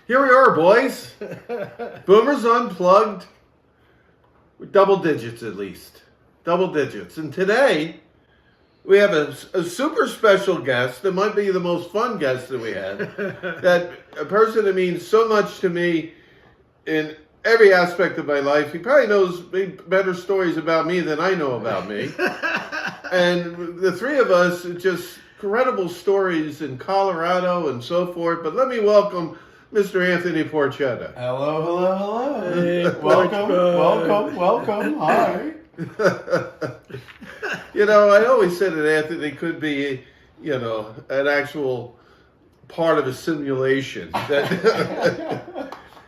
Here we are, boys. Boomer's Unplugged. Double digits, at least. Double digits. And today, we have a super special guest that might be the most fun guest that we had. That a person that means so much to me in every aspect of my life. He probably knows better stories about me than I know about me. And the three of us, just incredible stories in Colorado and so forth. But let me welcome Mr. Anthony Porchetta. Hello, hello, hello. Hey, welcome. Hi. You know, I always said that Anthony could be, you know, an actual part of a simulation.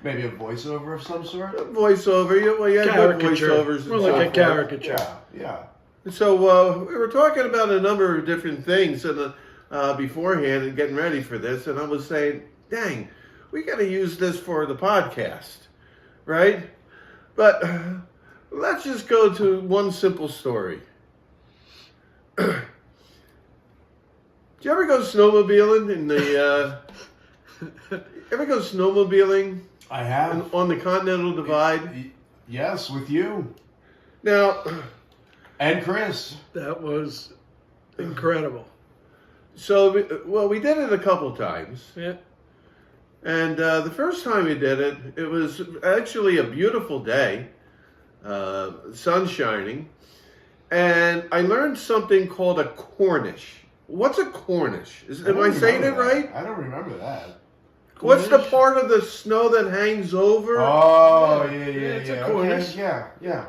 Maybe a voiceover of some sort? A voiceover. Well, you have good voiceovers. More like a caricature. Yeah. So we were talking about a number of different things beforehand and getting ready for this, and I was saying, dang, we got to use this for the podcast, right? But let's just go to one simple story. Did you ever go snowmobiling in the? Ever go snowmobiling? I have. On the Continental Divide? Yes, with you. Now. And Chris. That was incredible. So, well, we did it a couple times. Yeah. And the first time we did it, it was actually a beautiful day, sun shining, and I learned something called a Cornish. What's a Cornish? Am I saying it right? I don't remember that. What's the part of the snow that hangs over? Oh, yeah. It's a Cornish. Okay. Yeah.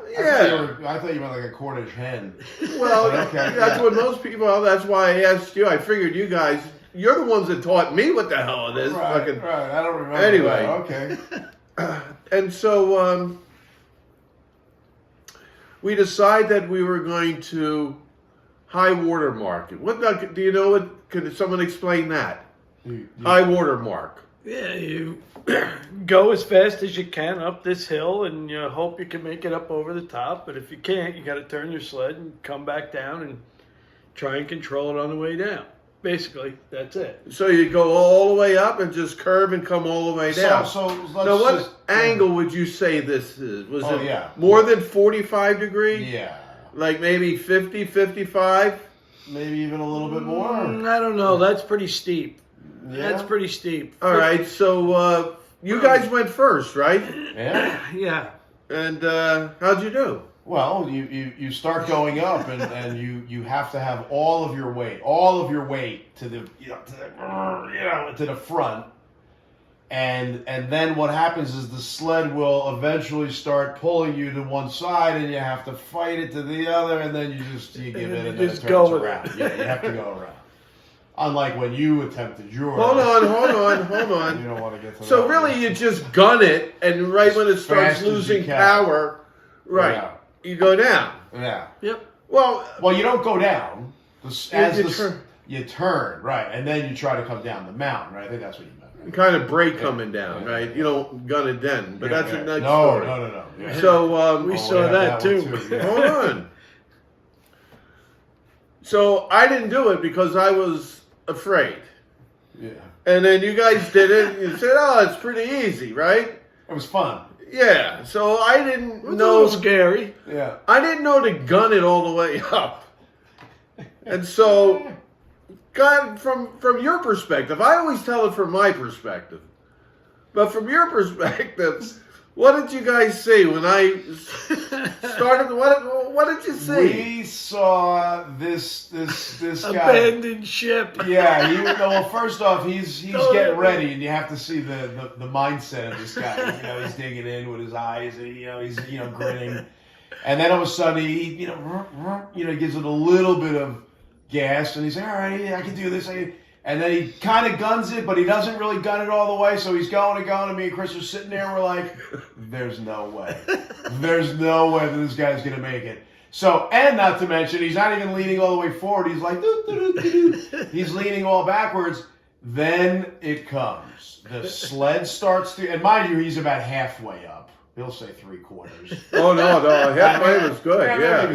I thought you meant like a Cornish hen. Well, that's what most people. Well, that's why I asked you. I figured you guys. You're the ones that taught me what the hell it is. Right. I don't remember. Anyway. That. Okay. And so we decided that we were going to high water mark it. What do you know? Could someone explain that? High water mark. Yeah, you go as fast as you can up this hill, and you hope you can make it up over the top. But if you can't, you got to turn your sled and come back down and try and control it on the way down. Basically, that's it. So you go all the way up and just curve and come all the way down. So now, what angle would you say this is? Was it yeah. more than 45 degrees? Yeah. Like maybe 50, 55? Maybe even a little bit more. I don't know. That's pretty steep. Yeah. That's pretty steep. All right, so you guys went first, right? Yeah. Yeah. And how'd you do? Well, you start going up, and you have to have all of your weight to the to the front, and then what happens is the sled will eventually start pulling you to one side, and you have to fight it to the other, and then you give it, and then it turns around. Yeah, you have to go around. Unlike when you attempted yours. Hold on. You don't want to get to So that. really, you just gun it, and right when it starts losing power, right, you go down. Yeah. Yep. Well, you don't go down. You turn, right, and then you try to come down the mountain, right? I think that's what you meant. Right? kind of break coming down, right? You don't gun it then, but that's a next No. story. Yeah. So we saw that too. Yeah. Hold on. So I didn't do it because I was afraid. Yeah. And then you guys did it. And you said, "Oh, it's pretty easy, right?" It was fun. Yeah. So I didn't It was know. a little scary. Yeah. I didn't know to gun it all the way up. And so, God, from your perspective, I always tell it from my perspective. But from your perspective, what did you guys see when I started? What did you see? We saw this guy. Abandoned ship. Yeah. Well, first off, he's getting ready, and you have to see the mindset of this guy. He's digging in with his eyes, and he's grinning, and then all of a sudden he gives it a little bit of gas, and he's like, all right, I can do this. And then he kind of guns it, but he doesn't really gun it all the way. So he's going and going. And me and Chris are sitting there, and we're like, there's no way. There's no way that this guy's going to make it. So, and not to mention, he's not even leaning all the way forward. He's like, he's leaning all backwards. Then it comes. The sled starts to, and mind you, he's about halfway up. He'll say 3/4. Oh, no. Halfway was good. Yeah.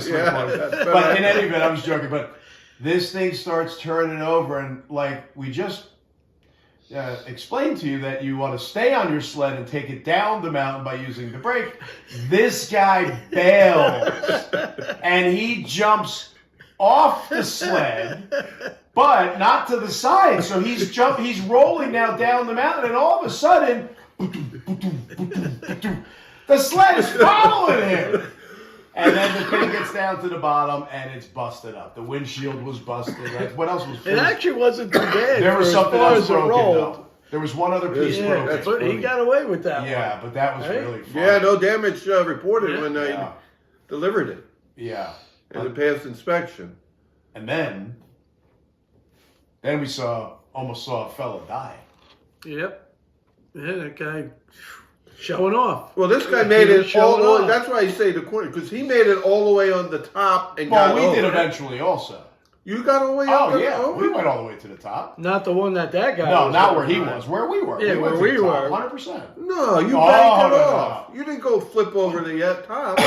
But in any event, I was joking. But this thing starts turning over, and like we just explained to you that you want to stay on your sled and take it down the mountain by using the brake. This guy bails, and he jumps off the sled, but not to the side. So he's rolling now down the mountain, and all of a sudden, the sled is following him. And then the thing gets down to the bottom, and it's busted up. The windshield was busted. What else was? It actually wasn't too bad. There was something else broken, rolled. though. There was one other piece broken. But he got away with that one. Yeah, but that was really fun. Yeah, no damage reported when they delivered it. Yeah. And it passed inspection. And then we almost saw a fella die. Yep. Yeah, that guy showing off. Well, this guy made it all the way. That's why I say the corner, because he made it all the way on the top and got over. Well, we did eventually also. You got all the way up? Oh, yeah. We went all the way to the top. Not the one that guy No, not where he was. Where we were. Yeah, where we were. 100%. No, you banked it off. You didn't go flip over the top.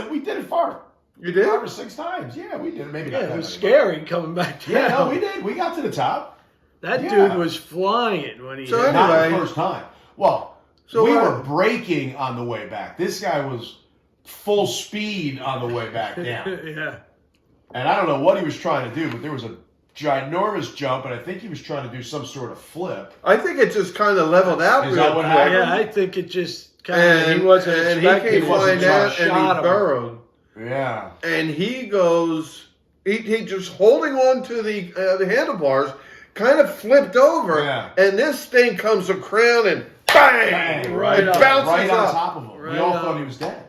We did it far. You did? 5 or 6 times. Yeah, we did. Maybe not that it was many. scary coming back down. Yeah, no, we did. We got to the top. That dude was flying when he So hit. anyway, Not the first time. Well, we were braking on the way back. This guy was full speed on the way back down. Yeah. And I don't know what he was trying to do, but there was a ginormous jump, and I think he was trying to do some sort of flip. I think it just kind of leveled out. Is that what happened? Yeah, I think it just kind of, he wasn't and expecting. he came flying down, and he burrowed. Yeah. And he goes, he just holding on to the handlebars, kind of flipped over, and this thing comes around and bang! Right it up. bounces Right up. on top of him. Right we all up. thought he was dead.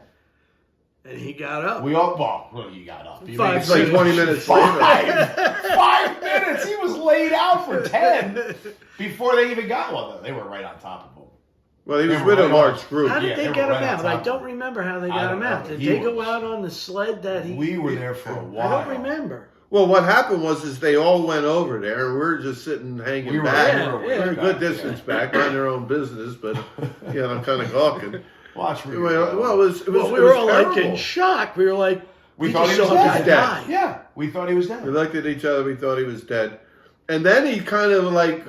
And he got up. We all, well, he got up. He Five It's like 20 minutes later. 5 minutes. He was laid out for 10 before they even got one. They were right on top of him. Well, he was They with were a right large group. How did Yeah, they they get were him right out? on But I top don't of remember how they I got don't him out. know. Did He they go was- out on the sled that he... We were there for a while. I don't remember. Well, what happened was they all went over there, and we were just sitting, hanging We were, back. we We were a back, good distance back, mind their own business, but I'm kind of gawking. Watch me. Well, it was we it were was all like in terrible. shock. We were like, We thought he just was saw a guy dead. die. Yeah, we thought he was dead. We looked at each other. We thought he was dead, and then he kind of like,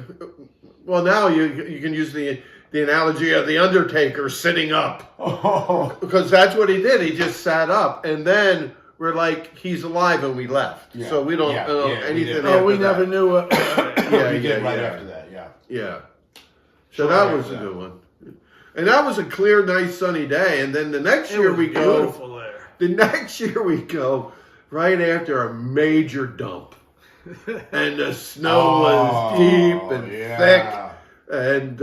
well, now you can use the analogy of the Undertaker sitting up, because that's what he did. He just sat up, and then we're like, he's alive, and we left. Yeah. So we don't Yeah, know yeah, we anything. did. After we that. never knew what... We did right after that. Yeah. Yeah. So Sure, that after was a that. good one. And that was a clear, nice, sunny day. And then the next year we go. Beautiful there. The next year we go right after a major dump. And the snow was deep and thick. And,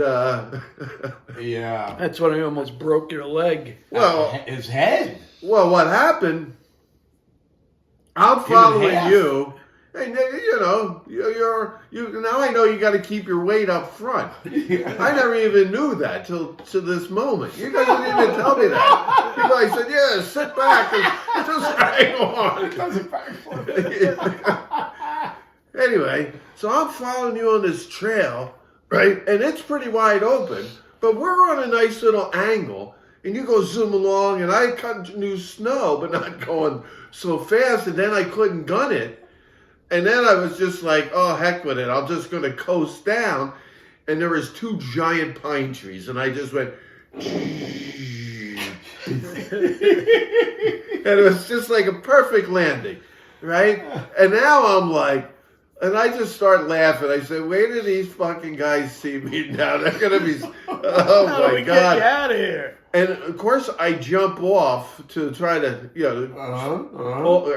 yeah. That's when I almost broke your leg. well, His head. well, what happened, I'm in following half. you. And you now I know you got to keep your weight up front. I never even knew that till to this moment. You guys didn't even tell me that. You guys said, "Yeah, sit back and just hang on." It doesn't back Anyway, so I'm following you on this trail, right? And it's pretty wide open, but we're on a nice little angle, and you go zoom along, and I cut new snow, but not going so fast, and then I couldn't gun it. And then I was just like, oh, heck with it. I'm just going to coast down. And there was 2 giant pine trees, and I just went, and it was just like a perfect landing, right? And now I'm like, and I just start laughing. I said, wait till these fucking guys see me now. They're going to be, oh How do my we God. get you out of here? And of course, I jump off to try to,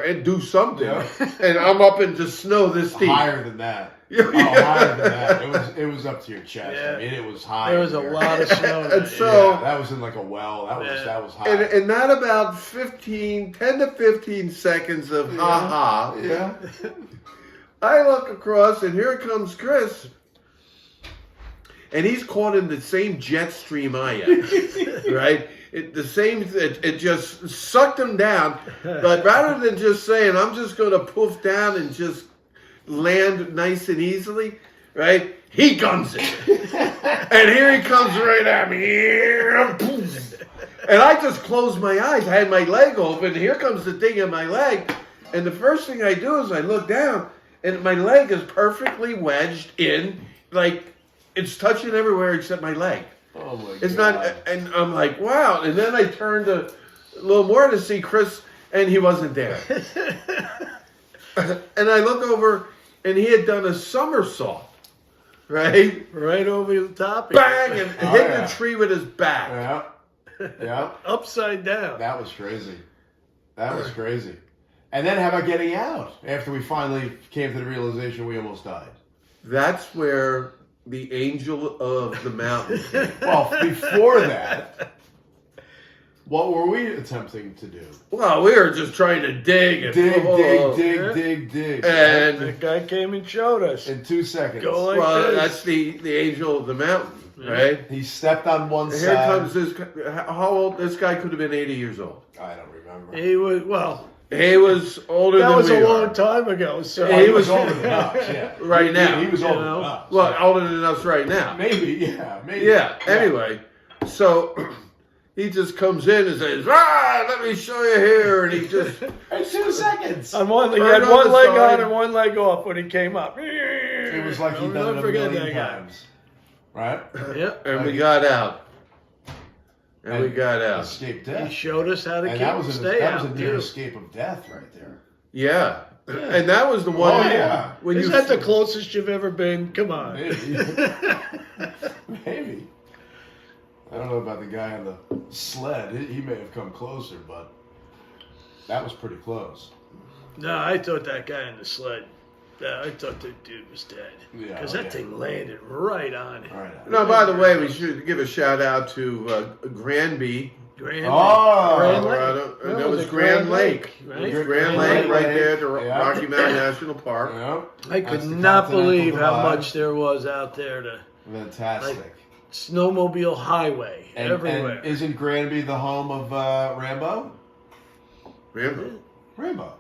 and do something. Yeah. And I'm up into snow this deep. Higher than that. Yeah. Higher than that. It was up to your chest. Yeah. I mean, it was high. There was a lot of snow. And that so- Yeah, that was in like a well. That was high. And not about 10 to 15 seconds of ha-ha. Yeah. I look across, and here comes Chris. And he's caught in the same jet stream I am, right? It just sucked him down. But rather than just saying, I'm just going to poof down and just land nice and easily, right? He guns it. And here he comes right at me. And I just closed my eyes. I had my leg open. Here comes the thing in my leg. And the first thing I do is I look down, and my leg is perfectly wedged in, like it's touching everywhere except my leg. Oh my It's God. not, and I'm like, wow. And then I turned a little more to see Chris, and he wasn't there. And I look over, and he had done a somersault, right? Right over the top. Bang, and Oh, hit yeah. the tree with his back. Yeah. Yeah. Upside down. That was crazy. That was crazy. And then how about getting out after we finally came to the realization we almost died? That's where the angel of the mountain came. Well, before that, what were we attempting to do? Well, we were just trying to dig and Dig. And The guy came and showed us. In 2 seconds. Go like well, this. that's the angel of the mountain, right? He stepped on one And side. here comes this. How old? This guy could have been 80 years old. I don't remember. He was, well, He was older that than was we a long are. time ago. So He He was was- older than us, yeah. Right now. He was You older know? than us. Well, yeah. older than us right now. Maybe, yeah. Maybe. Yeah. Anyway, so he just comes in and says, let me show you here," and he just. In 2 seconds. on one, he Right had on one the leg side. on and one leg off when he came up. It was like he'd Don't done it a forget million that guy. times. Right? Yep. And we got out. And we got out. Escaped He death. showed us how to And keep that was stay that out. was a near too. escape of death right there. Yeah. And that was the one. Oh, yeah. When Is you, that the closest you've ever been? Come on. Maybe. Maybe. I don't know about the guy on the sled. He may have come closer, but that was pretty close. No, I thought that guy in the sled. I thought the dude was dead. Yeah, Because oh, that yeah. thing landed right on it. All right. No, by the way, we should give a shout out to Granby, Grand Oh, Grand Lake. Colorado. And No, that was the Grand Lake. right? It was Grand Lake right there at the Yeah. Rocky Mountain National Park. Yeah. I That's could the not Continental believe how Divide. much there was out there to Fantastic. Like, Snowmobile highway everywhere. And isn't Granby the home of Rambo? Remember? Rambo.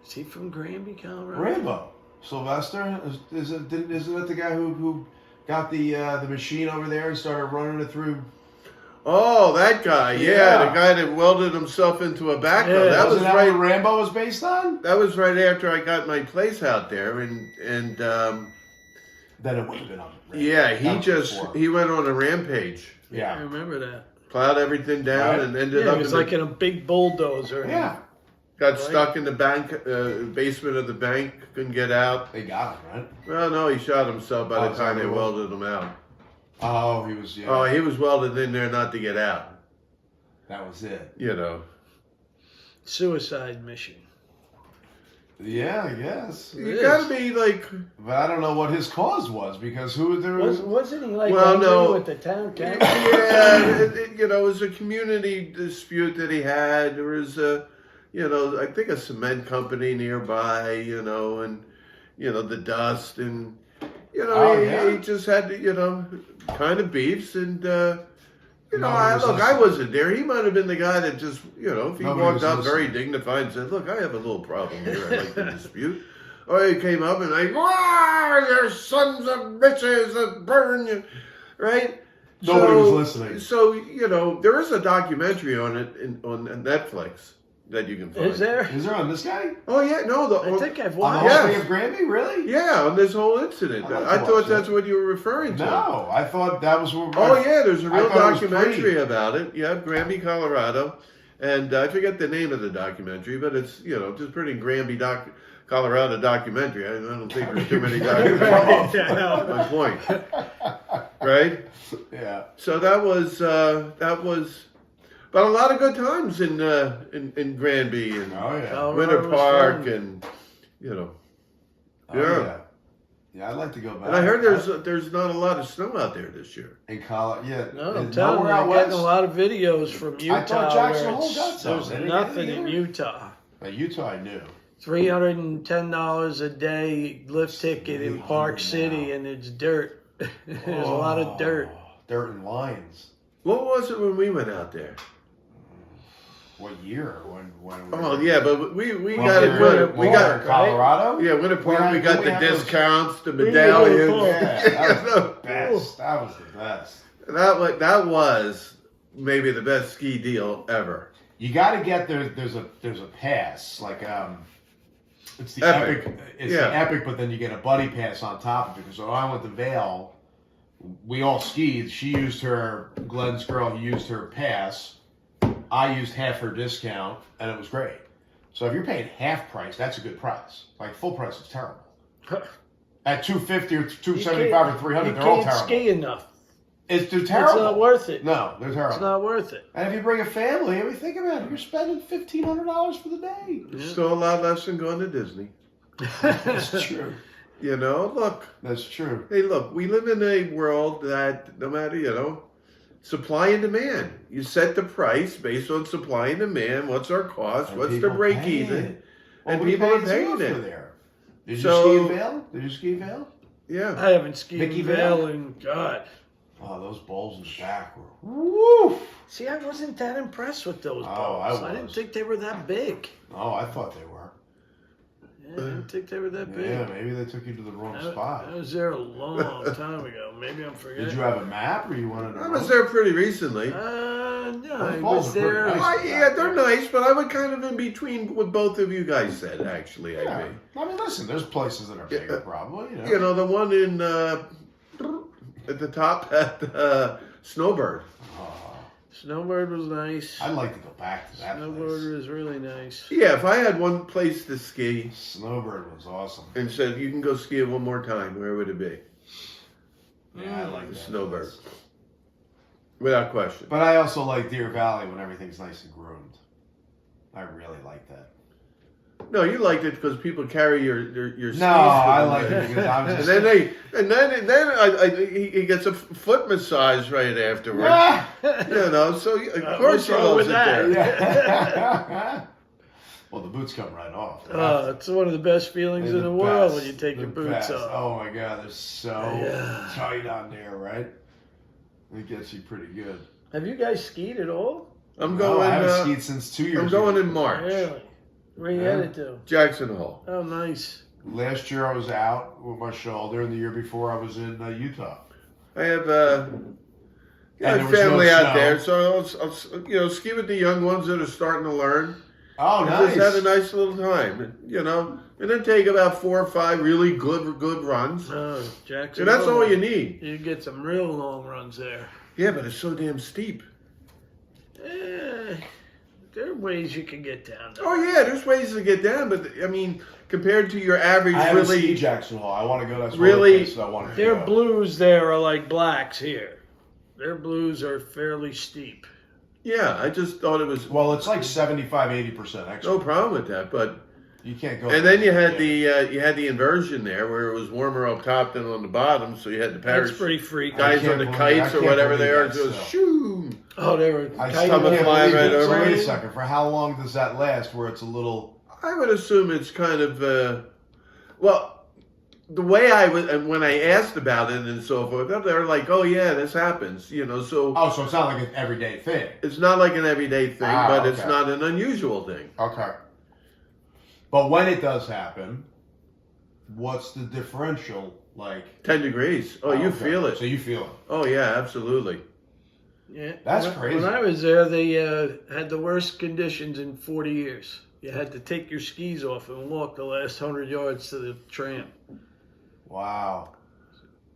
Is he from Granby, Colorado? Rambo. Sylvester? Isn't that the guy who got the machine over there and started running it through? Oh, that guy. Yeah, Yeah. the guy that welded himself into a backhoe. Yeah. That was Wasn't that right. what Rambo was based on? That was right after I got my place out there, and Then it would have been on Rambo. yeah, That was before. he went on a rampage, I Yeah. remember that. plowed everything down, Right. and ended Yeah, up it was in like the, in a big bulldozer. Yeah. got Right. stuck in the bank basement of the bank, couldn't get out. They got him, right? Well, no, he shot himself by Oh, the time they so- welded him out. Oh, he was, yeah. Oh, he was welded in there not to get out. That was it. You know. Suicide mission. Yeah, I guess. You It gotta is. be like, But I don't know what his cause was because who there was. Wasn't he like Well, angry no. with the town council? yeah, you know, it was a community dispute that he had. There was a, you know, I think a cement company nearby, you know, and, you know, the dust and, you know, Oh, he, yeah? he just had, you know, kind of beefs and, you know, Nobody was I listening. wasn't there. He might have been the guy that just, you know, if he Nobody walked was up very listening. dignified and said, "Look, I have a little problem here. I'd like to dispute." Or he came up and like, "Wah, your sons of bitches that burn you," right? Nobody was listening. So you know, there is a documentary on it on Netflix that you can find. Is there? Is there on this guy? Oh yeah, no, I think I've On the watched Yeah. whole thing of Granby? Really? yeah, on this whole incident. I'd like to I watch thought that. that's what you were referring to. No, I thought that was where. Oh yeah, there's a I real thought it was documentary pre. about it. Yeah, Granby, Colorado, and I forget the name of the documentary, but it's just put in Granby, Colorado documentary. I don't think there's too many documentaries. Yeah, I know. My point, right? Yeah. So that was, but a lot of good times in Granby and Oh yeah. Colorado Winter was Park fun. and Oh, yeah. Yeah, I'd like to go back. And I heard there's not a lot of snow out there this year. in Colorado. Yeah. No, I'm Is telling you, nowhere out I'm getting a west. lot of videos from Utah. I thought Jackson where Hole it's- got some. There's They didn't get nothing it in either? Utah. Utah, I knew. $310 a day lift ticket in Park City, and it's dirt. There's a lot of dirt. Dirt and lines. What was it when we went out there? What year? When? Oh yeah, but we When got it good. We got Colorado. yeah, Winter Park. We got we the had those- discounts, the We had medallions. those- Yeah, that was the best. That was the best. That was maybe the best ski deal ever. You got to get there. There's a pass. Like It's the Epic. epic. It's Yeah. the epic, but then you get a buddy pass on top of it. Because when I went to Vail, we all skied. She used Glenn's girl, he used her pass. I used half her discount, and it was great. So if you're paying half price, that's a good price. Like full price is terrible. At $250 or $275 or $300, they're all You can't terrible. ski enough. They're terrible. It's not worth it. No, they're terrible. It's not worth it. And if you bring a family, I mean, think about it. You're spending $1,500 for the day. It's still a lot less than going to Disney. That's true. You know, look. That's true. Hey, look, we live in a world that no matter, supply and demand. You set the price based on supply and demand. What's our cost? And What's the people break pay even? it. And what are you people are paying paying for it. there? Did you So- ski in Vail? Did you ski in Vail? Yeah. I haven't skied Mickey in Vail? Vail in God. Oh, those bowls in the back were woo. See, I wasn't that impressed with those Oh, balls. I I didn't was. think they were that big. Oh, I thought they were. Yeah, I didn't think they were that big. Yeah, maybe they took you to the wrong I spot. was there a long time ago. Maybe I'm forgetting. Did you have a map or you wanted to? I was there pretty recently. No, Those I balls was are pretty there. nice. Yeah, they're nice, but I would kind of in between what both of you guys said, actually, Yeah. I'd I mean, listen, there's places that are bigger, probably. be. The one in, at the top at Snowbird. Oh, Snowbird was nice. I'd like to go back to that Snowbird place. was really nice. Yeah, if I had one place to ski Snowbird was awesome. and said, you can go ski it one more time, where would it be? Yeah, I like that Snowbird. place. Without question. But I also like Deer Valley when everything's nice and groomed. I really like that. No, you liked it because people carry your skis. No, I like it because I'm And just. then he gets a foot massage right afterwards. So of course What's he wrong loves with it that? there. Well, the boots come right off. It's one of the best feelings They're in the the world best. when you take The your boots best. off. Oh my God, they're so Yeah. tight on there, right? It gets you pretty good. Have you guys skied at all? I'm No, going. I haven't skied since 2 years I'm going ago. in March. Really? Where you Yeah. headed to? Jackson Hole. Oh, nice. Last year I was out with my shoulder, and the year before I was in Utah. I have And there was family no out snow. there, so I'll ski with the young ones that are starting to learn. Oh, And nice. just have a nice little time, and then take about 4 or 5 really good runs. Oh, Jackson. And that's Hole. all you need. You get some real long runs there. Yeah, but it's so damn steep. There are ways you can get down there. Oh yeah, there's ways to get down, but I mean, compared to your average, I haven't really, skied Jackson Hole. I want to go. That's Really- one of the places I want to Their go. blues there are like blacks here. Their blues are fairly steep. yeah, I just thought it was Well, it's like 75-80% extra. no problem with that. But You can't go. and then you had Yeah. the inversion there, where it was warmer up top than on the bottom, so you had the That's parachute pretty freaky. guys can't on the believe- kites I or can't whatever they believe are, that just stuff. shoo. Oh, they were I kiting still Come can't flying believe right it. over Wait a you. second. For how long does that last? Where it's a little. I would assume it's kind of well, the way I was and when I asked about it and so forth, they're like, "Oh yeah, this happens," So Oh, so it's not like an everyday thing. it's not like an everyday thing, but it's okay. not an unusual thing. Okay. But when it does happen, what's the differential like? 10 degrees. Oh, you Okay. feel it. So you feel it. Oh yeah, absolutely. Yeah, That's when, crazy. When I was there, they had the worst conditions in 40 years. You had to take your skis off and walk the last 100 yards to the tram. Wow.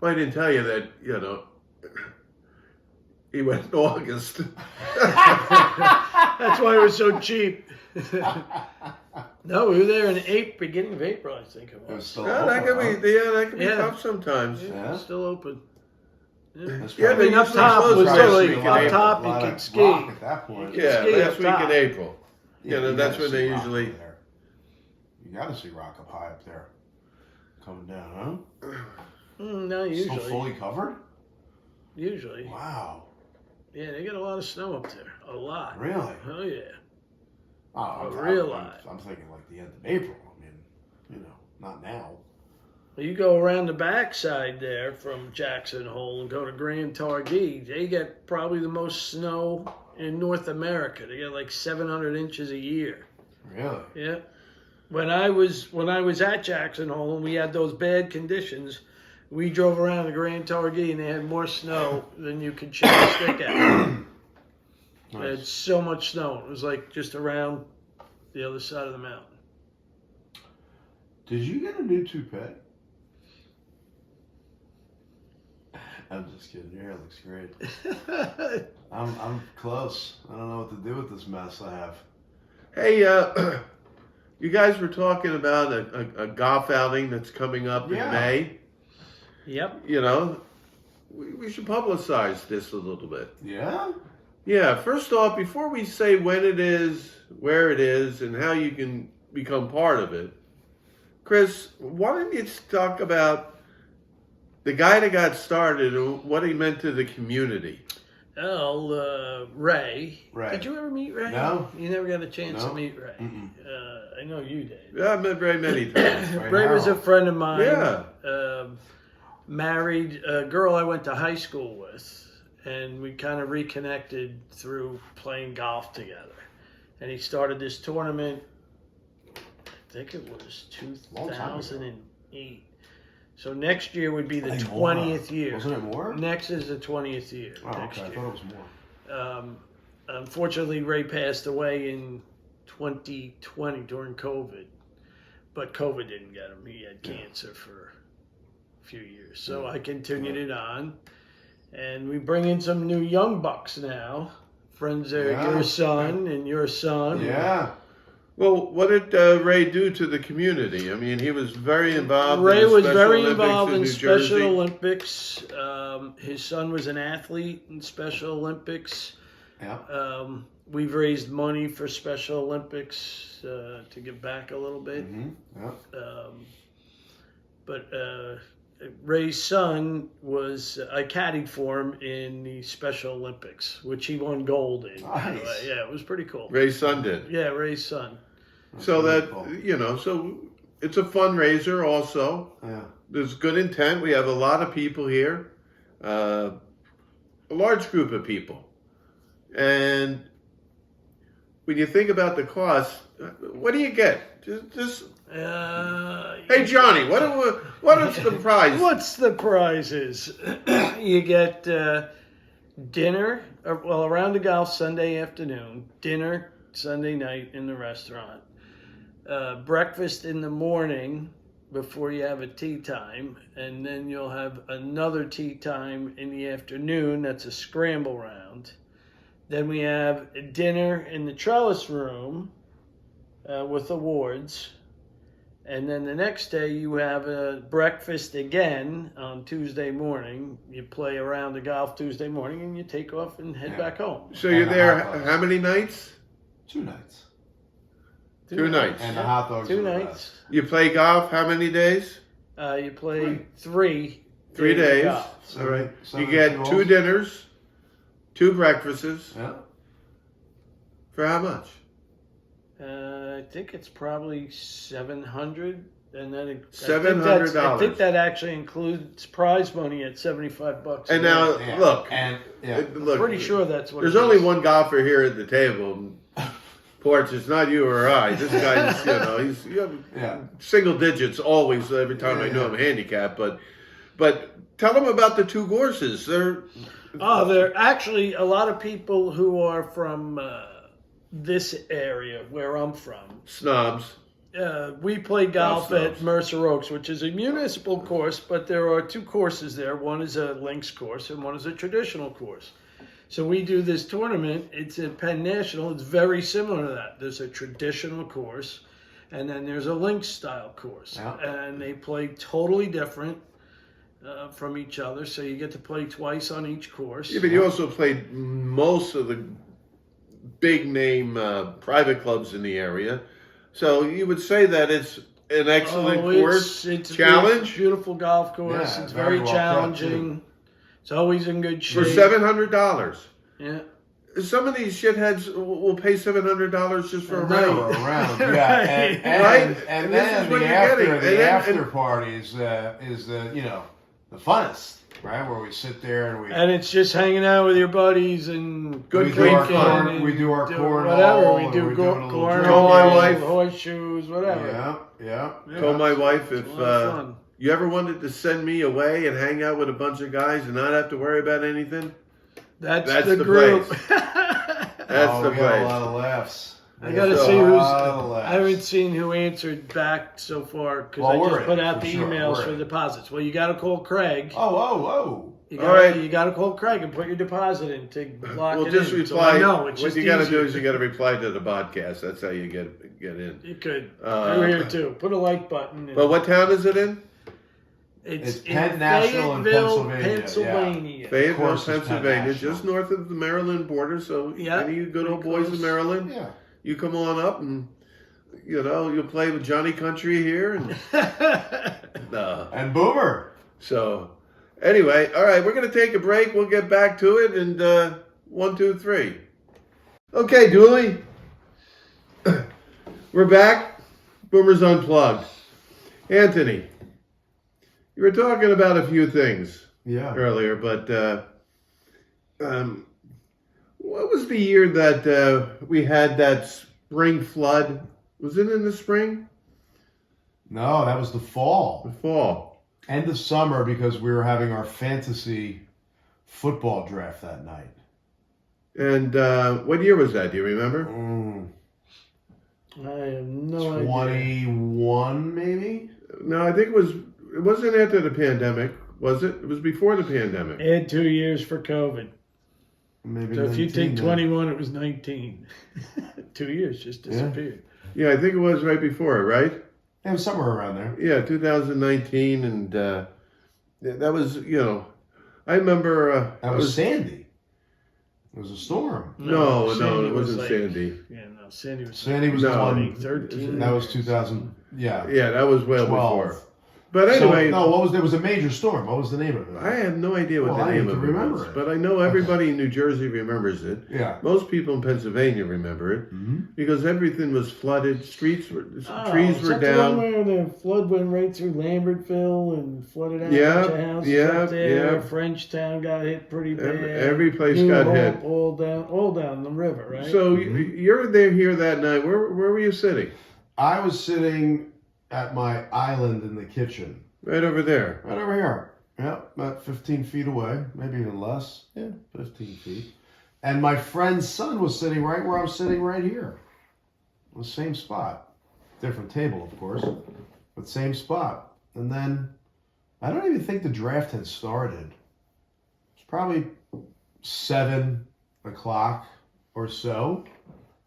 Well, I didn't tell you that, he went in August. That's why it was so cheap. No, we were there in beginning of April, I think it It was was. still Yeah, that open, could be, that could be Yeah. tough sometimes. Yeah. Still open. huh? That's Yeah, right. they up usually top close was last really- week in up April. top A you lot could of ski. rock at that point. Yeah, ski last up week in top. April. That's gotta when they see rock usually. up there. You got to see rock up high up there. Coming down, huh? No, Still usually. fully covered? Usually. Wow. Yeah, they get a lot of snow up there. A lot. Really? Oh, yeah. Oh, I'm, real I'm, lot. I'm thinking like the end of April. I mean, not now. Well, you go around the backside there from Jackson Hole and go to Grand Targhee. They get probably the most snow in North America. They get like 700 inches a year. Really? Yeah. When I was at Jackson Hole and we had those bad conditions, we drove around the Grand Targhee and they had more snow than you could shake a stick at. They had so much snow. It was like just around the other side of the mountain. Did you get a new toupee? I'm just kidding. Your hair looks great. I'm close. I don't know what to do with this mess I have. Hey, you guys were talking about a golf outing that's coming up in May. Yep. You know, we should publicize this a little bit. Yeah? Yeah, first off, before we say when it is, where it is, and how you can become part of it, Chris, why don't you talk about the guy that got started and what he meant to the community? Oh, Ray. Ray. Did you ever meet Ray? No. You never got a chance No. to meet Ray. I know you did. Yeah, I've met Ray many times. Ray was a friend of mine. Yeah. Married a girl I went to high school with, and we kind of reconnected through playing golf together. And he started this tournament, I think it was 2008. So next year would be the 20th year. Wasn't it more? Next is the 20th year. Oh, next okay. I year. thought it was more. Unfortunately, Ray passed away in 2020 during COVID. But COVID didn't get him. He had cancer for a few years. So I continued it on. And we bring in some new young bucks now. Friends of your son and your son. Yeah. Well, what did Ray do to the community? I mean, he was very involved. Ray in the was Special very Olympics involved in New Special Jersey. Olympics. His son was an athlete in Special Olympics. Yeah. We've raised money for Special Olympics to give back a little bit. Mm-hmm. Yeah. But Ray's son was, I caddied for him in the Special Olympics, which he won gold in. Nice. Yeah, it was pretty cool. Ray's son did. Yeah, Ray's son. So That's that, cool. you know, so it's a fundraiser also. Yeah. There's good intent. We have a lot of people here, a large group of people. And when you think about the cost, what do you get? Just hey, Johnny, what is the prize? What's the prizes? You get dinner, around the golf Sunday afternoon, dinner Sunday night in the restaurant, breakfast in the morning before you have a tea time, and then you'll have another tea time in the afternoon. That's a scramble round. Then we have dinner in the trellis room with awards. And then the next day you have a breakfast again on Tuesday morning. You play around the golf Tuesday morning and you take off and head back home. So you're there how many nights? 2 nights. Two nights. And the hot dogs. 2 are the nights. best. You play golf how many days? You play 3 3 days of days. golf. All right. Seven You get goals. 2 dinners, 2 breakfasts. Yeah. For how much? I think it's probably $700, and then $700. I think that actually includes prize money at $75. And now, Yeah. look. And Look. Pretty sure that's what. There's it only is. one golfer here at the table. Porch, it's not you or I. This guy's, he's single digits always. Every time I know him handicapped, but tell them about the 2 courses. There are actually a lot of people who are from this area where I'm from. Snobs. We play golf Golf at snobs. Mercer Oaks, which is a municipal course, but there are 2 courses there. One is a links course and one is a traditional course. So we do this tournament. It's at Penn National. It's very similar to that. There's a traditional course, and then there's a links style course. Yeah. And they play totally different from each other. So you get to play twice on each course. Yeah, but you also played most of the big name private clubs in the area. So you would say that it's an excellent course. It's challenge? a beautiful golf course. Yeah, it's very very well challenging. It's always in good shape. For $700. Yeah. Some of these shitheads will pay $700 just for a For round. a round, yeah, Right. Right? and And this then is what the you're after getting. the And then- after party is the the funnest, right? Where we sit there and we And it's just hanging out with your buddies and Good we do our drinking corn, and we do our cornhole, whatever. We and do we do a little cornhole, Told my wife- horseshoes, whatever. Yeah. Told my wife if It's a lot of fun. you ever wanted to send me away and hang out with a bunch of guys and not have to worry about anything, That's That's the the group. that's the we had a place. lot of laughs. I gotta So, see who's. Nonetheless. I haven't seen who answered back so far because Well, I we're just in, put out for the sure, emails we're for in. deposits. Well, you got to call Craig. Oh. You All gotta, right. You got to call Craig and put your deposit in to lock Well, it just in. reply. So I know it's what just you got to easier. do is you got to reply to the podcast. That's how you get in. You could. Uh, You're here too. Put a like button. And But what town is it in? It's in Penn National in Fayetteville, Pennsylvania, Pennsylvania. Fayetteville, course, it's Penn Pennsylvania, National. just north of the Maryland border. So Yeah, any of you good old pretty boys close. in Maryland, Yeah. you come on up and you'll play with Johnny Country here and And Boomer. so. Anyway, all right, we're gonna take a break. We'll get back to it. And 1, 2, 3. Okay, Dooley, we're back. Boomer's Unplugged. Anthony, you were talking about a few things Yeah. earlier, but what was the year that we had that spring flood? Was it in the spring? No, that was the fall. The fall? End of summer because we were having our fantasy football draft that night. And what year was that? Do you remember? I have no idea. 21 maybe? No, I think it wasn't after the pandemic, was it? It was before the pandemic. Add 2 years for COVID. Maybe So if you 19 take then. 21, it was 19. 2 years just disappeared. Yeah, I think it was right before it, right? It was somewhere around there. Yeah, 2019, and that was, I remember. That was Sandy. It was a storm. No, Sandy it was wasn't like- Sandy. Yeah, no, Sandy was. Sandy was No. the one. 13. That was 2000. Yeah. Yeah, that was well 12. before. But anyway, So, no, there was a major storm. What was the name of it? I have no idea what Well, the I name need of to it remember was, it. but I know everybody in New Jersey remembers it. Yeah. Most people in Pennsylvania remember it because everything was flooded. Trees were Oh, down. is that the one where the flood went right through Lambertville and flooded out Yeah, a bunch of houses yeah, up there? yeah. Frenchtown got hit pretty bad. Every place New got Hope, hit. all down the river, right? So you're there here that night. Where were you sitting? I was sitting at my island in the kitchen. Right over there. Right over here. Yeah, about 15 feet away, maybe even less. Yeah, 15 feet. And my friend's son was sitting right where I'm sitting right here. The same spot. Different table, of course, but same spot. And then I don't even think the draft had started. It's probably 7 o'clock or so.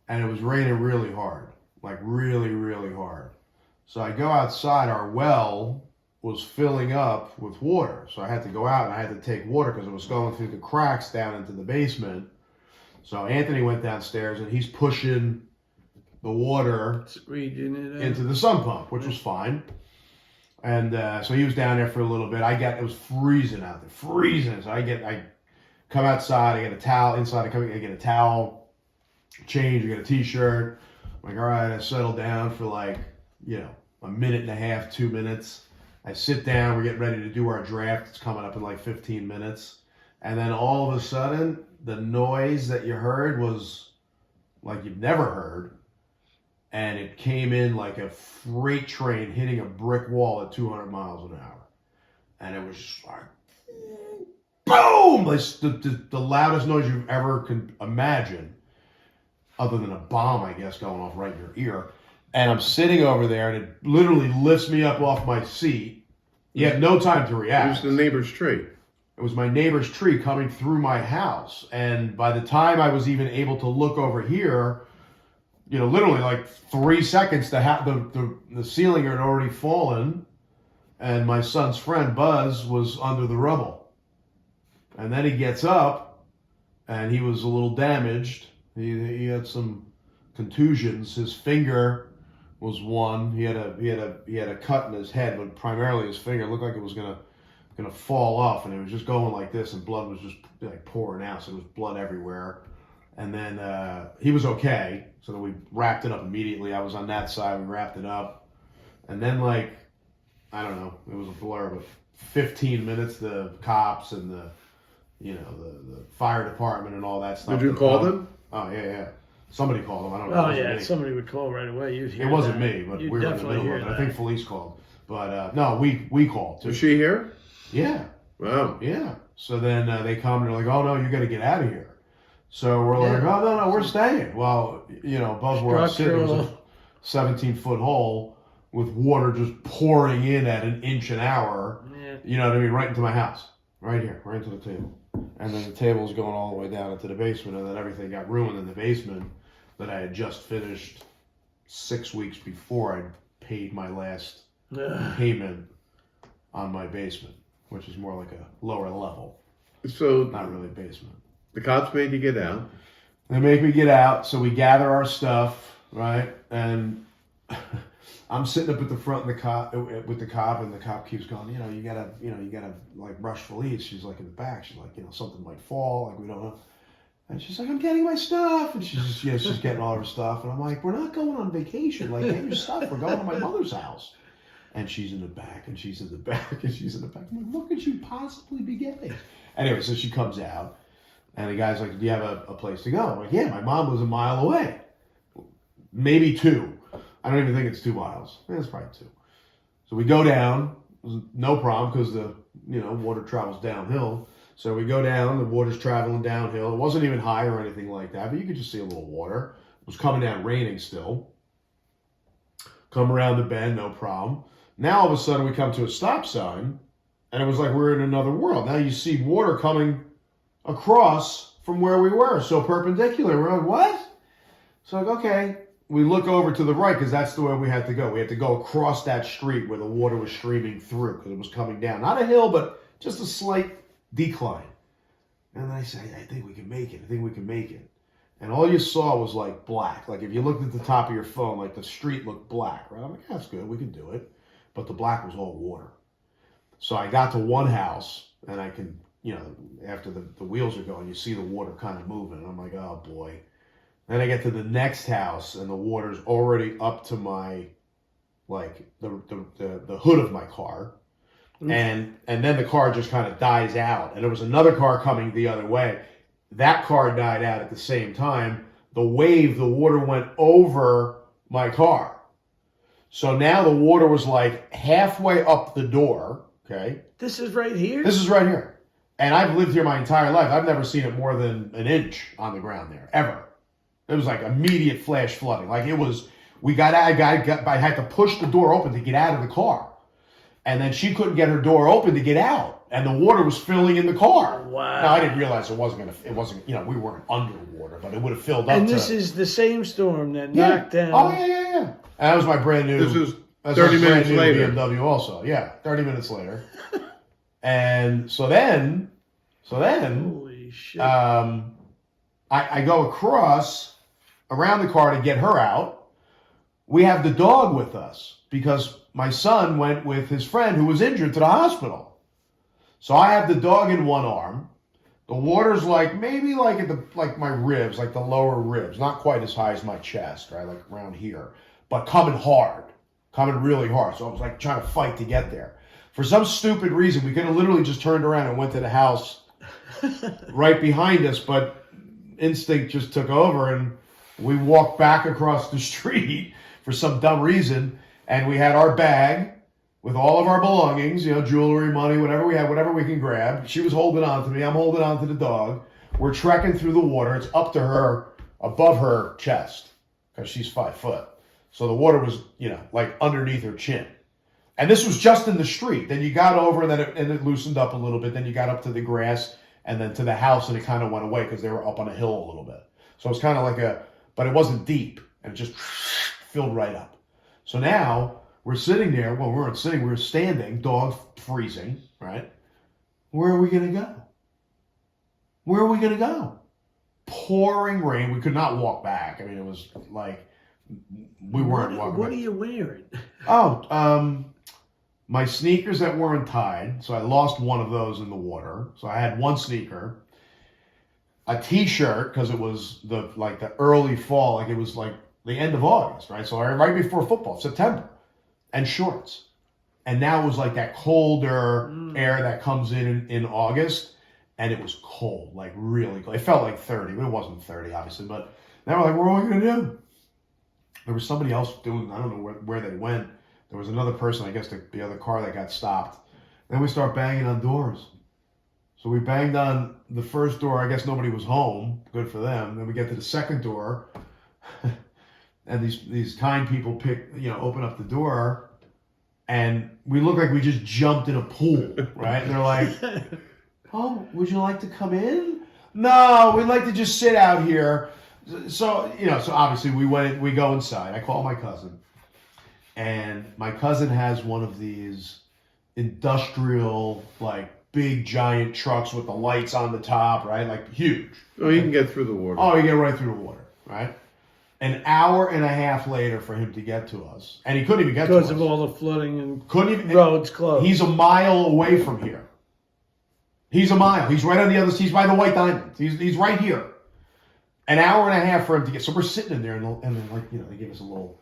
And it was raining really hard. Like really, really hard. So I go outside, our well was filling up with water. So I had to go out and I had to take water because it was going through the cracks down into the basement. So Anthony went downstairs and he's pushing the water into the sump pump, which was fine. And so he was down there for a little bit. It was freezing out there, freezing. So I come outside, I get a towel inside. I get a towel, change, I get a t-shirt. I'm like, all right, I settle down for like, a minute and a half, 2 minutes. I sit down, we're getting ready to do our draft. It's coming up in like 15 minutes. And then all of a sudden, the noise that you heard was like you've never heard. And it came in like a freight train hitting a brick wall at 200 miles an hour. And it was just like, boom! Like the loudest noise you've ever could imagine, other than a bomb, I guess, going off right in your ear. And I'm sitting over there, and it literally lifts me up off my seat. You have no time to It react. was the neighbor's tree. It was my neighbor's tree coming through my house. And by the time I was even able to look over here, literally like 3 seconds, the ceiling had already fallen. And my son's friend, Buzz, was under the rubble. And then he gets up, and he was a little damaged. He had some contusions. His finger was one. He had a cut in his head, but primarily his finger. It looked like it was gonna fall off, and it was just going like this, and blood was just like pouring out. So there was blood everywhere. And then he was okay, so then we wrapped it up immediately. I was on that side. We wrapped it up, and then I don't know, it was a blur, but 15 minutes, the cops and the fire department and all that stuff. Did you call them? Oh yeah. Somebody called them. I don't know. Oh It wasn't yeah, me. somebody would call right away. You'd hear It wasn't that. me, but You'd we were in the definitely middle of hear it. I think that. police called, but no, we called too. Was she here? Yeah, Wow. yeah. So then they come and they're like, "Oh no, you got to get out of here." So we're like, oh, no, we're staying. Well, above where I'm sitting was a 17-foot hole with water just pouring in at an inch an hour. Yeah. You know what I mean? Right into my house. Right here, right into the table. And then the table's going all the way down into the basement, and then everything got ruined in the basement that I had just finished 6 weeks before I paid my last payment on my basement, which is more like a lower level. So not really basement. The cops made you get out. They make me get out, so we gather our stuff, right? And I'm sitting up at the front of the cop with the cop, and the cop keeps going, you gotta like rush Felice. She's like in the back. She's like, something might fall, like we don't know. And she's like, I'm getting my stuff, and she's getting all her stuff, and I'm like, we're not going on vacation. Like, get your stuff. We're going to my mother's house. And she's in the back, and she's in the back, and she's in the back. I'm like, what could she possibly be getting? Anyway, so she comes out, and the guy's like, do you have a place to go? I'm like, yeah, my mom was a mile away. Maybe 2. I don't even think it's 2 miles. It's probably 2. So we go down, no problem, because the water travels downhill. So we go down, the water's traveling downhill. It wasn't even high or anything like that, but you could just see a little water. It was coming down, raining still. Come around the bend, no problem. Now all of a sudden we come to a stop sign, and it was like we're in another world. Now you see water coming across from where we were, so perpendicular. We're like, what? So like, okay. We look over to the right because that's the way we had to go. We had to go across that street where the water was streaming through because it was coming down. Not a hill, but just a slight decline. And then I say, I think we can make it. I think we can make it. And all you saw was like black. Like if you looked at the top of your phone, like the street looked black, right? I'm like, that's good. We can do it. But the black was all water. So I got to one house, and I can, after the wheels are going, you see the water kind of moving. And I'm like, oh boy. Then I get to the next house, and the water's already up to my, like, the hood of my car. And then the car just kind of dies out. And there was another car coming the other way. That car died out at the same time. The water went over my car. So now the water was like halfway up the door, okay? This is right here? This is right here. And I've lived here my entire life. I've never seen it more than an inch on the ground there, ever. It was like immediate flash flooding. Like it was, I had to push the door open to get out of the car. And then she couldn't get her door open to get out. And the water was filling in the car. Wow. Now, I didn't realize we weren't underwater, but it would have filled up. And this is the same storm that knocked down. Oh, yeah. And that was my brand new. This was 30 minutes later. BMW also. Yeah, 30 minutes later. And so then, holy shit. I go across around the car to get her out. We have the dog with us because my son went with his friend who was injured to the hospital. So I have the dog in one arm. The water's maybe at my ribs, like the lower ribs, not quite as high as my chest, right? Like around here, but coming really hard. So I was like trying to fight to get there. For some stupid reason, we could have literally just turned around and went to the house right behind us, but instinct just took over, and we walked back across the street for some dumb reason, and we had our bag with all of our belongings, jewelry, money, whatever we had, whatever we can grab. She was holding on to me. I'm holding on to the dog. We're trekking through the water. It's up to her, above her chest, because she's 5 foot. So the water was, like underneath her chin. And this was just in the street. Then you got over, and then it loosened up a little bit. Then you got up to the grass, and then to the house, and it kind of went away because they were up on a hill a little bit. So it was kind of like but it wasn't deep, and it just filled right up. So now we're sitting there. Well, we weren't sitting, we were standing, dog freezing, right? Where are we going to go? Where are we going to go? Pouring rain. We could not walk back. I mean, it was like we weren't walking back. What are you wearing? My sneakers that weren't tied, so I lost one of those in the water. So I had one sneaker, a t-shirt because it was the early fall, like it was like the end of August, right? So right before football, September, and shorts. And now it was like that colder air that comes in August, and it was cold, like really cold. It felt like 30, but it wasn't 30, obviously. But now we're like, what are we gonna do? There was somebody else doing, I don't know where they went. There was another person, I guess the other car that got stopped. Then we start banging on doors. So we banged on the first door. I guess nobody was home. Good for them. Then we get to the second door, and these kind people open up the door, and we look like we just jumped in a pool, right? And they're like, "Oh, would you like to come in?" No, we'd like to just sit out here. So obviously we go inside. I call my cousin, and my cousin has one of these industrial, like, big giant trucks with the lights on the top, right? Like, huge. Oh, you can get through the water. Oh, you get right through the water, right? An hour and a half later for him to get to us, and he couldn't even get to us because of all the flooding and couldn't even roads closed. He's a mile away from here. He's a mile. He's right on the other. He's by the White Diamond. He's right here. An hour and a half for him to get. So we're sitting in there, and then, like, they give us a little,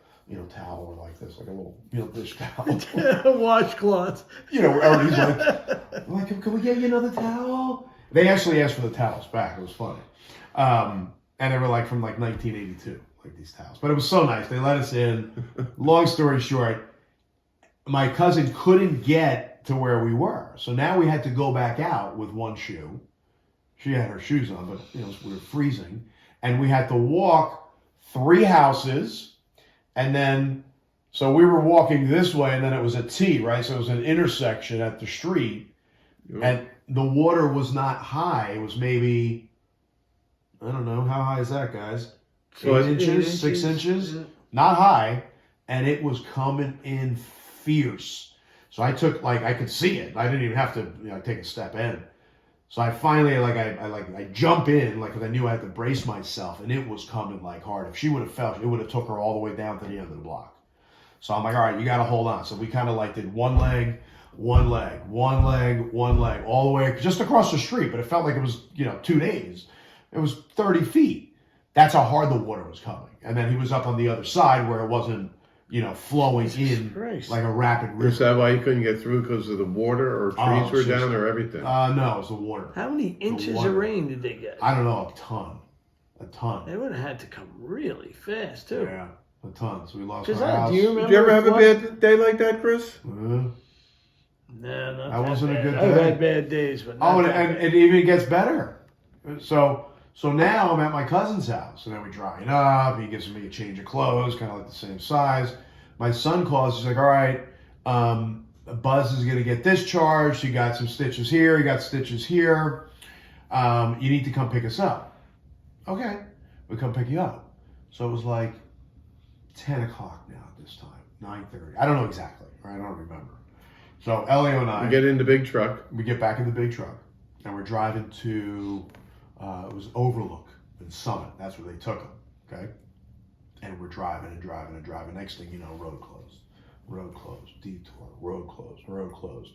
towel like this, like a little, dish towel. Washcloth. Everybody's like, can we get you another towel? They actually asked for the towels back. It was funny. And they were like from like 1982, like these towels. But it was so nice. They let us in. Long story short, my cousin couldn't get to where we were. So now we had to go back out with one shoe. She had her shoes on, but we were freezing. And we had to walk 3 houses. And then, so we were walking this way, and then it was a T, right? So it was an intersection at the street. Yep. And the water was not high. It was maybe, I don't know, how high is that, guys? 8 inches, 6 inches? Yeah. Not high. And it was coming in fierce. So I took, I could see it. I didn't even have to, take a step in. So I finally, I jump in, because I knew I had to brace myself, and it was coming, hard. If she would have fell, it would have took her all the way down to the end of the block. So I'm like, all right, you got to hold on. So we kind of, did one leg, one leg, one leg, one leg, all the way, just across the street. But it felt like it was, 2 days. It was 30 feet. That's how hard the water was coming. And then he was up on the other side where it wasn't, flowing in Christ. like a rapid river. Is that why you couldn't get through, because of the water, or trees were down, or everything? No, it was the water. How many inches of rain did they get? I don't know, a ton. They would have had to come really fast, too. Yeah, a ton. So we lost Because our house. do you remember? Did you ever have a bad day like that, Chris? No, not That wasn't a bad. good I've day. had bad days, but not that and bad. it even gets better. So now I'm at my cousin's house, and then we dry it up. He gives me a change of clothes, kind of like the same size. My son calls. He's like, all right, Buzz is going to get discharged. He got some stitches here. He got stitches here. You need to come pick us up. Okay. We come pick you up. So it was like 10 o'clock now at this time, 9:30. I don't know exactly, right? I don't remember. So Elio and I, You get in the big truck. we get back in the big truck, and we're driving to, it was Overlook in Summit. That's where they took him, okay? And we're driving and driving and driving. Next thing you know, road closed, detour, road closed.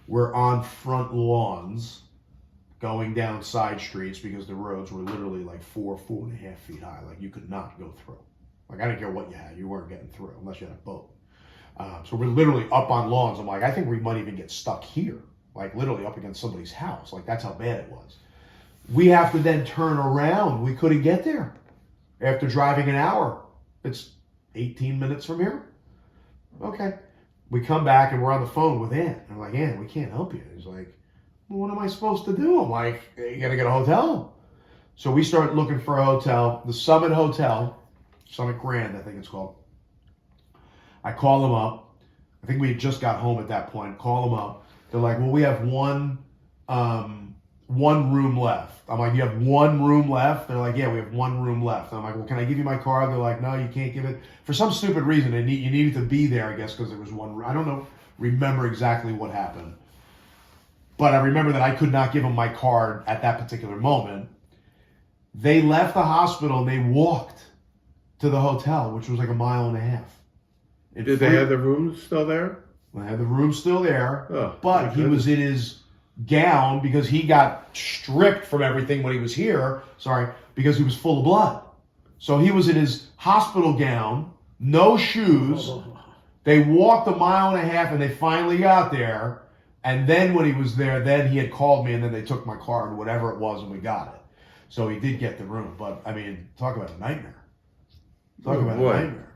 We're on front lawns going down side streets because the roads were literally like 4.5 feet high. Like, you could not go through. Like, I didn't care what you had. You weren't getting through unless you had a boat. So we're literally up on lawns. I'm like, I think we might even get stuck here. Like, literally up against somebody's house. Like, that's how bad it was. We have to then turn around. We couldn't get there. After driving an hour, it's 18 minutes from here. Okay. We come back and we're on the phone with Ann. I'm like, Ann, we can't help you. He's like, well, what am I supposed to do? I'm like, you got to get a hotel. So we start looking for a hotel. The Summit Hotel, Summit Grand, I think it's called. I call them up. I think we had just got home at that point. Call them up. They're like, well, we have one room left. I'm like, you have one room left? They're like, yeah, we have one room left. I'm like, well, can I give you my card? They're like, no, you can't give it. For some stupid reason, you needed to be there, I guess, because there was one room. I don't remember exactly what happened. But I remember that I could not give them my card at that particular moment. They left the hospital and they walked to the hotel, which was like 1.5 miles. Did they have the rooms still there? They had the room still there, Oh, but he was in his gown because he got stripped from everything when he was here. Sorry, because he was full of blood. So he was in his hospital gown, no shoes. They walked 1.5 miles and they finally got there. And then when he was there, then he had called me and then they took my card, whatever it was, and we got it. So he did get the room. But I mean, talk about a nightmare. Talk about a nightmare.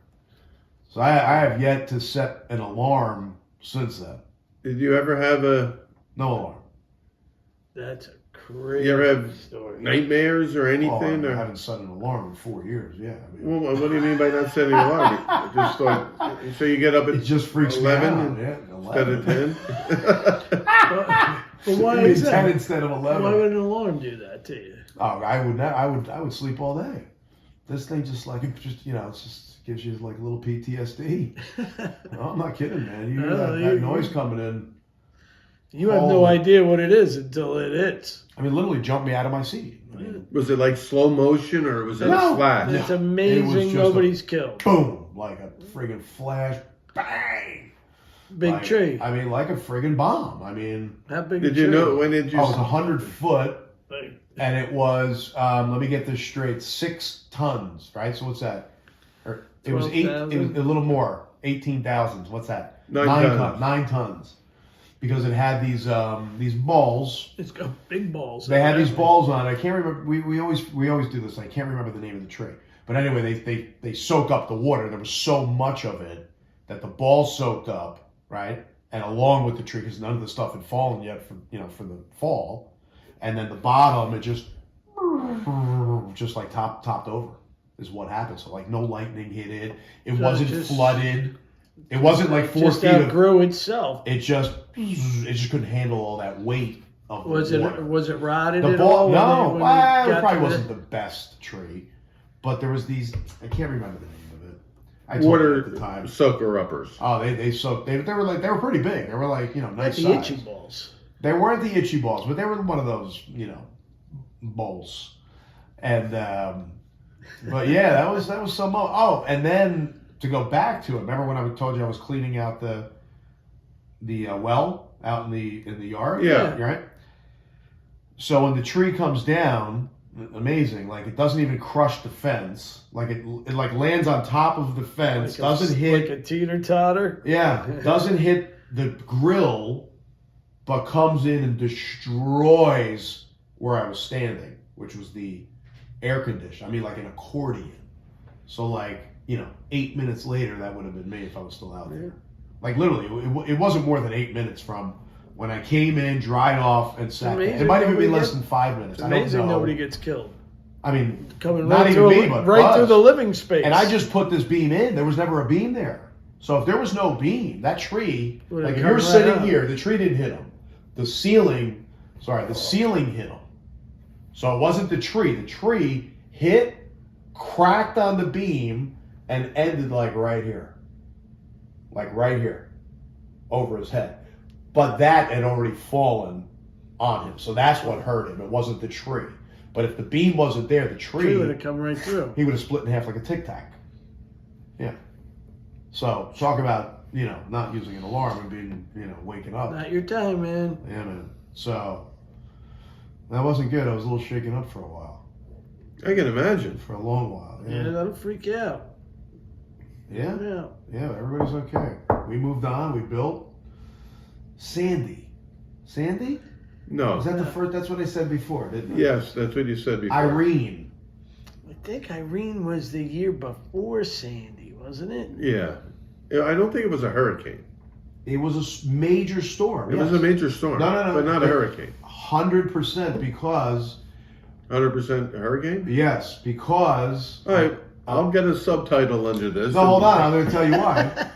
So I have yet to set an alarm since then. Did you ever have a... No alarm. That's a crazy You ever have story. nightmares or Oh, anything? I or, haven't set an alarm in 4 years. Yeah. I mean, well, what do you mean by not setting an alarm? Just like, so you get up at it just freaks 11 me out. instead of 10? But why Give me is 10 that? instead of 11. Why would an alarm do that to you? Oh, I would sleep all day. This thing just like it just gives you like a little PTSD. No, I'm not kidding, man. You hear that noise coming in. You have no idea what it is until it hits. I mean, literally jumped me out of my seat. I mean, Was it like slow motion or was it a flash? It's It amazing was just nobody's killed. boom, like a friggin' flash, bang. Big tree. I mean, like a friggin' bomb. I mean, How big Did a you tree? know when did you? I was 100 foot, Like, and it was let me get this straight, 6 tons, right? So what's that? It was 8. It was a little more, 18,000. What's that? 9 tons. 9 tons, because it had these balls. it's got big balls. They had these balls on it. I can't remember. We always do this. I can't remember the name of the tree. But anyway, they soak up the water. There was so much of it that the balls soaked up, right? And along with the tree, because none of the stuff had fallen yet for the fall. And then the bottom, it just like topped over is what happened. So like no lightning hit it. It wasn't flooded. It wasn't like 4 just feet of. outgrew itself. It just couldn't handle all that weight of the water. Was it rotted The at ball, all? no, when well, you it got probably to wasn't the best tree, but there was these. I can't remember the name of it. I told you Water at the time. soaker uppers. Oh, they soaked. They were pretty big. They were like nice the size. itchy balls. They weren't the itchy balls, but they were one of those bowls. And but yeah, that was some. Oh, and then to go back to it. Remember when I told you I was cleaning out the well out in the yard? Yeah. Right. So when the tree comes down, amazing. Like it doesn't even crush the fence. Like it like lands on top of the fence. Doesn't hit. like a teeter totter. Yeah, doesn't hit the grill, but comes in and destroys where I was standing, which was the air conditioner. I mean, like an accordion. So like 8 minutes later, that would have been me if I was still out there. Like literally, it wasn't more than 8 minutes from when I came in, dried off, and sat down. It might even be less than 5 minutes. It's amazing nobody gets killed. I mean, Coming not right even through, me, but right Buzz. through the living space. And I just put this beam in. There was never a beam there. So if there was no beam, that tree, Would like have if come you're right sitting up. here, the tree didn't hit him. The ceiling hit him. So it wasn't the tree. The tree hit, cracked on the beam, and ended like right here. Like right here. Over his head. But that had already fallen on him. So that's what hurt him. It wasn't the tree. But if the beam wasn't there, the tree would have come right through. he would have split in half like a tic tac. Yeah. So talk about not using an alarm and being waking up. Not your time, man. Yeah, man. So that wasn't good. I was a little shaken up for a while. I can imagine. For a long while. Yeah, Yeah. that'll freak you out. Yeah. Yeah. Yeah. Everybody's okay. We moved on. We built. Sandy. No. Was that the first? That's what I said before, didn't I? Yes, that's what you said before. Irene. I think Irene was the year before Sandy, wasn't it? Yeah. I don't think it was a hurricane. It was a major storm. It was a major storm. No. But not a hurricane. 100% because 100% hurricane? yes, because All right. I'll get a subtitle under this. no, hold on, I'm going to tell you why.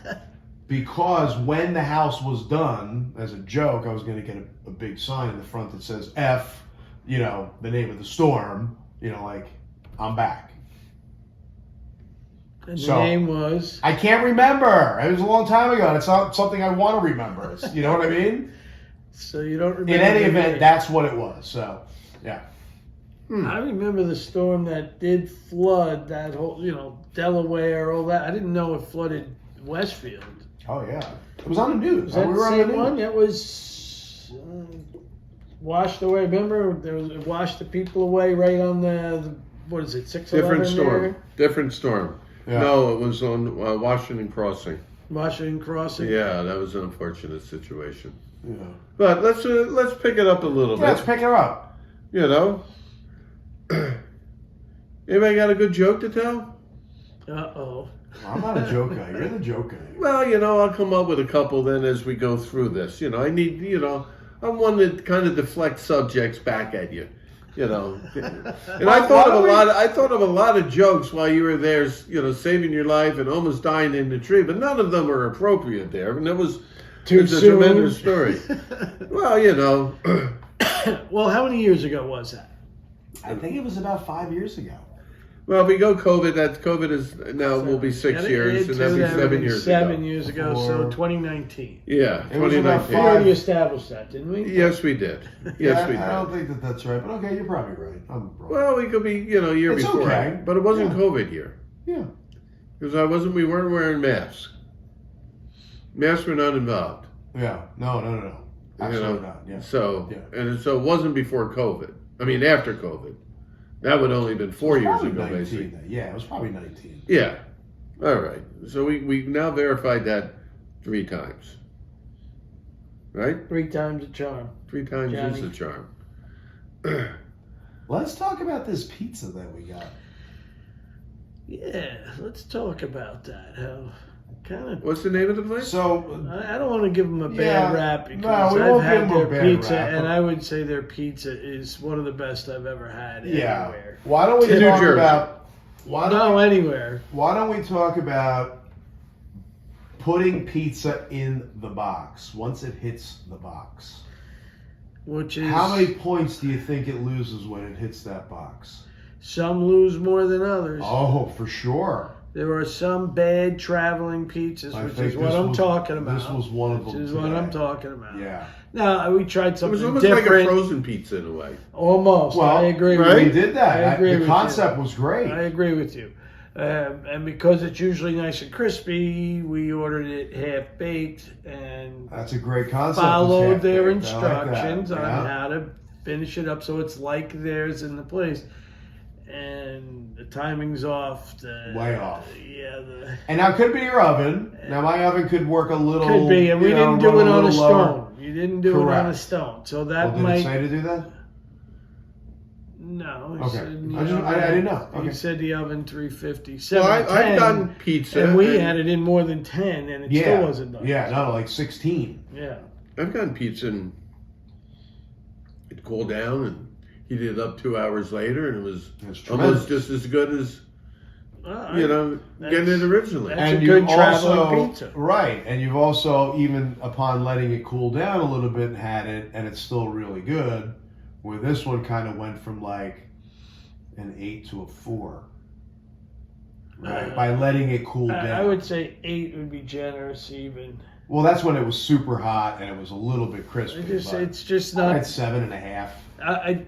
Because when the house was done, as a joke, I was going to get a big sign in the front that says F, the name of the storm, like I'm back. And the So- name was. I can't remember. It was a long time ago. It's not something I want to remember. You know what I mean? So you don't remember. In any the event, name. that's what it was. So, yeah. I remember the storm that did flood that whole, Delaware, all that. I didn't know it flooded Westfield. Oh, yeah. It was on the news. Was that We the were on same the news. one? That was washed away. Remember, it washed the people away right on the what is it, 611 Different storm. there? Different storm. Yeah. No, it was on Washington Crossing. Washington Crossing. Yeah, that was an unfortunate situation. Yeah. But let's pick it up a little Let's bit. pick her up. Anybody got a good joke to tell? Uh-oh. I'm not a joke guy. You're the joke guy. Well, I'll come up with a couple then as we go through this. I need, I'm one that kind of deflects subjects back at you. You know, and I thought of a lot of jokes while you were there, you know, saving your life and almost dying in the tree, but none of them were appropriate there. And it was a tremendous story. Well, you know. Well, how many years ago was that? I think it was about 5 years ago. Well, if we go COVID is now will be 6 years, and that'll be 7 years ago. 7 years ago, so 2019. Yeah, It was about 2019. We already established that, didn't we? Yes, we did. Yes, we did. I don't think that's right, but okay, you're probably right. I'm wrong. Well, we could be, you know, a year It's before, okay. but it wasn't Yeah. COVID year yeah. because we weren't wearing masks. Masks were not involved. Yeah. No. Absolutely not. Yeah. So Yeah. and so it wasn't before COVID. I mean, after COVID. That would only been 4 years Probably ago, 19 basically. then. Yeah, it was probably 19. Yeah. All right. So we now verified that 3 times. Right? 3 times a charm. 3 times Johnny. is the charm. Let's talk about this pizza that we got. Yeah, let's talk about that. How kind of. What's the name of the place? So, I don't want to give them a bad Yeah, rap no, because we I've won't give had them a their bad pizza, rap, and but- I would say their pizza is one of the best I've ever had yeah. anywhere. Why don't we To New talk Jersey. about Anywhere. why don't we talk about putting pizza in the box once it hits the box? Which is How many points do you think it loses when it hits that box? some lose more than others. Oh, for sure. There are some bad traveling pizzas, I which think is what this I'm was- talking about. This was one of them. Which is what today. I'm talking about. Yeah. Now we tried It something was almost different. like a frozen pizza in a way. Almost. Well, I agree right? with We you. did that. I agree The with concept you. was great. I agree with you. And because it's usually nice and crispy, we ordered it half baked and That's a great concept. followed It's their half-baked. I like that. instructions on Yeah. how to finish it up so it's like theirs in the place. And the timing's off. Way off. Yeah, And now it could be your oven. Now my oven could work a little. could be. And we you know, didn't do run it on a little lower. stone. You didn't do it on a Correct. stone. So Well, that did it might. say to do that? No. He Okay. said the I oven- didn't know. He Okay. said the oven 350. Well, 710, I've done pizza. and we had it in more than 10, and it Yeah. still wasn't done. Yeah, no, like 16. Yeah. I've gotten pizza and it cooled down and heated it up 2 hours later, and it was It's almost tremendous. just as good as Well, you know getting it originally. That's a And good you've traveling also, pizza. right, and you've also, even upon letting it cool down a little bit, had it, and it's still really good, where this one kind of went from like an 8 to a 4. Right, by letting it cool down. I would say 8 would be generous, even. Well, that's when it was super hot and it was a little bit crispy. but It's just I not. had 7.5.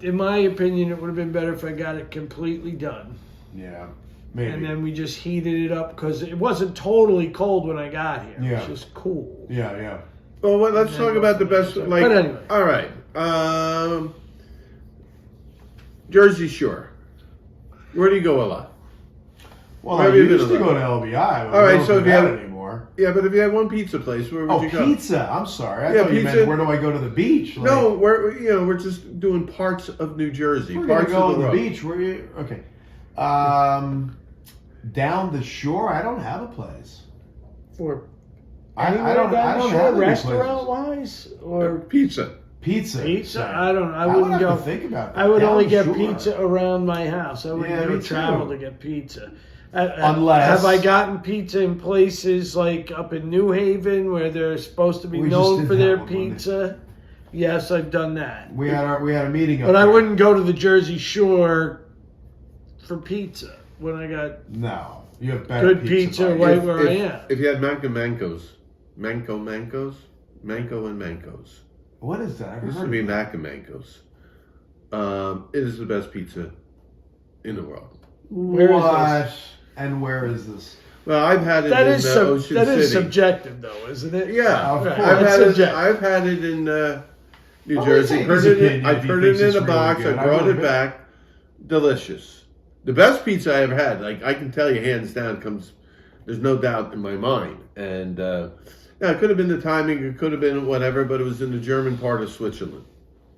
In my opinion, it would have been better if I got it completely done, Yeah, maybe. and then we just heated it up because it wasn't totally cold when I got here. Yeah. It was just cool. yeah. Well, let's talk about the best. Like, But anyway. all right, Jersey Shore. Where do you go a lot? Well, Where I have you been used to around? go to LBI. All right, so if if you have- anymore. Yeah, but if you had one pizza place, where would Oh, you go? pizza. I'm sorry. I Yeah, thought you pizza- meant where do I go to the beach? Like, No, we're just doing parts of New Jersey, we're gonna parts go of to the the road. beach. Where you? Okay. Down the shore. I don't have a place. For I anywhere don't. down I the don't shore, have any restaurant places. wise, or Pizza. Pizza. pizza. Sorry. I don't. I I would wouldn't have go. to think about that. I would Down only the get shore. pizza around my house. I wouldn't Yeah, go me travel too. to get pizza. Unless- have I gotten pizza in places like up in New Haven where they're supposed to be We just known did for that their one, Monday. pizza? Yes, I've done that. We had a meeting. Up But I there. wouldn't go to the Jersey Shore for pizza when I got No, you have better good pizza by right you. where I am. If you had Manco and Mancos. What is that? I've This heard would be of that. Mancos. It is the best pizza in the world. Where is What? this? And where is this? Well, I've had it That in is Ocean that City. is subjective though, isn't it? Yeah, Of Right. course. I've That's had it. subjective. I've had it in New Well, Jersey. he's his Put it in, opinion I if he put thinks it in it's a really box. good. I I brought believe it it. back. Delicious. The best pizza I ever had. Like I can tell you, hands down, comes. There's no doubt in my mind. And yeah, it could have been the timing. It could have been whatever. But it was in the German part of Switzerland.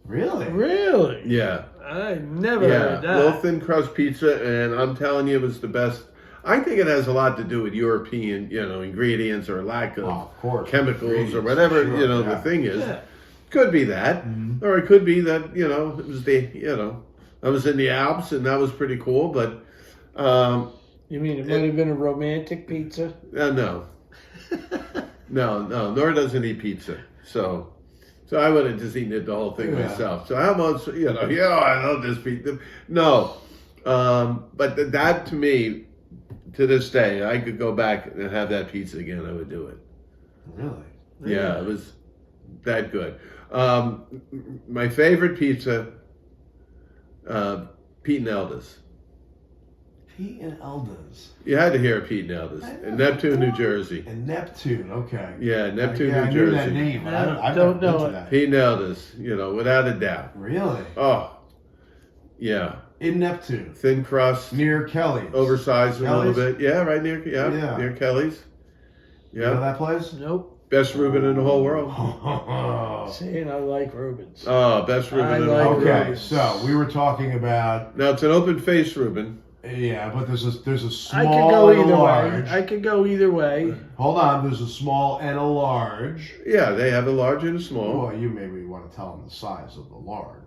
Really? Really? Yeah. I never Yeah, heard that. little thin crust pizza, and I'm telling you, it was the best. I think it has a lot to do with European, ingredients or lack of Oh, of course. chemicals or Ingredients, whatever, sure, the yeah. thing is. Yeah. Could be that, Mhm. or it could be that it was I was in the Alps and that was pretty cool. But You mean it might have been a romantic pizza? no, Nora doesn't eat pizza, so I would have just eaten it the whole thing Yeah. myself. So how much I love this pizza. No, but that to me, to this day, I could go back and have that pizza again. I would do it. Really? Yeah, it was that good. My favorite pizza, Pete and Elda's. Pete and Elda's. You had to hear of Pete and Elda's in Neptune, New Jersey. And Neptune, okay. Yeah, Neptune, I New knew that Jersey. name, but No, I've don't never been know to it. that. Pete and Elda's, without a doubt. Really? Oh, yeah. In Neptune. Thin crust, Near Kelly's. oversized a little Kelly's? bit. Yeah, right near, Yeah. near Kelly's. You know Yeah, that place? Nope. best Reuben in the whole world. Saying I like Rubens. Oh, best Reuben I in the like whole world. Okay, Rubens. so we were talking about Now it's an open face Reuben. yeah, but there's a I could small go and a either large. way. I could go either way. Hold on, there's a small and a large. Yeah, they have a large and a small. Well, you maybe want to tell them the size of the large.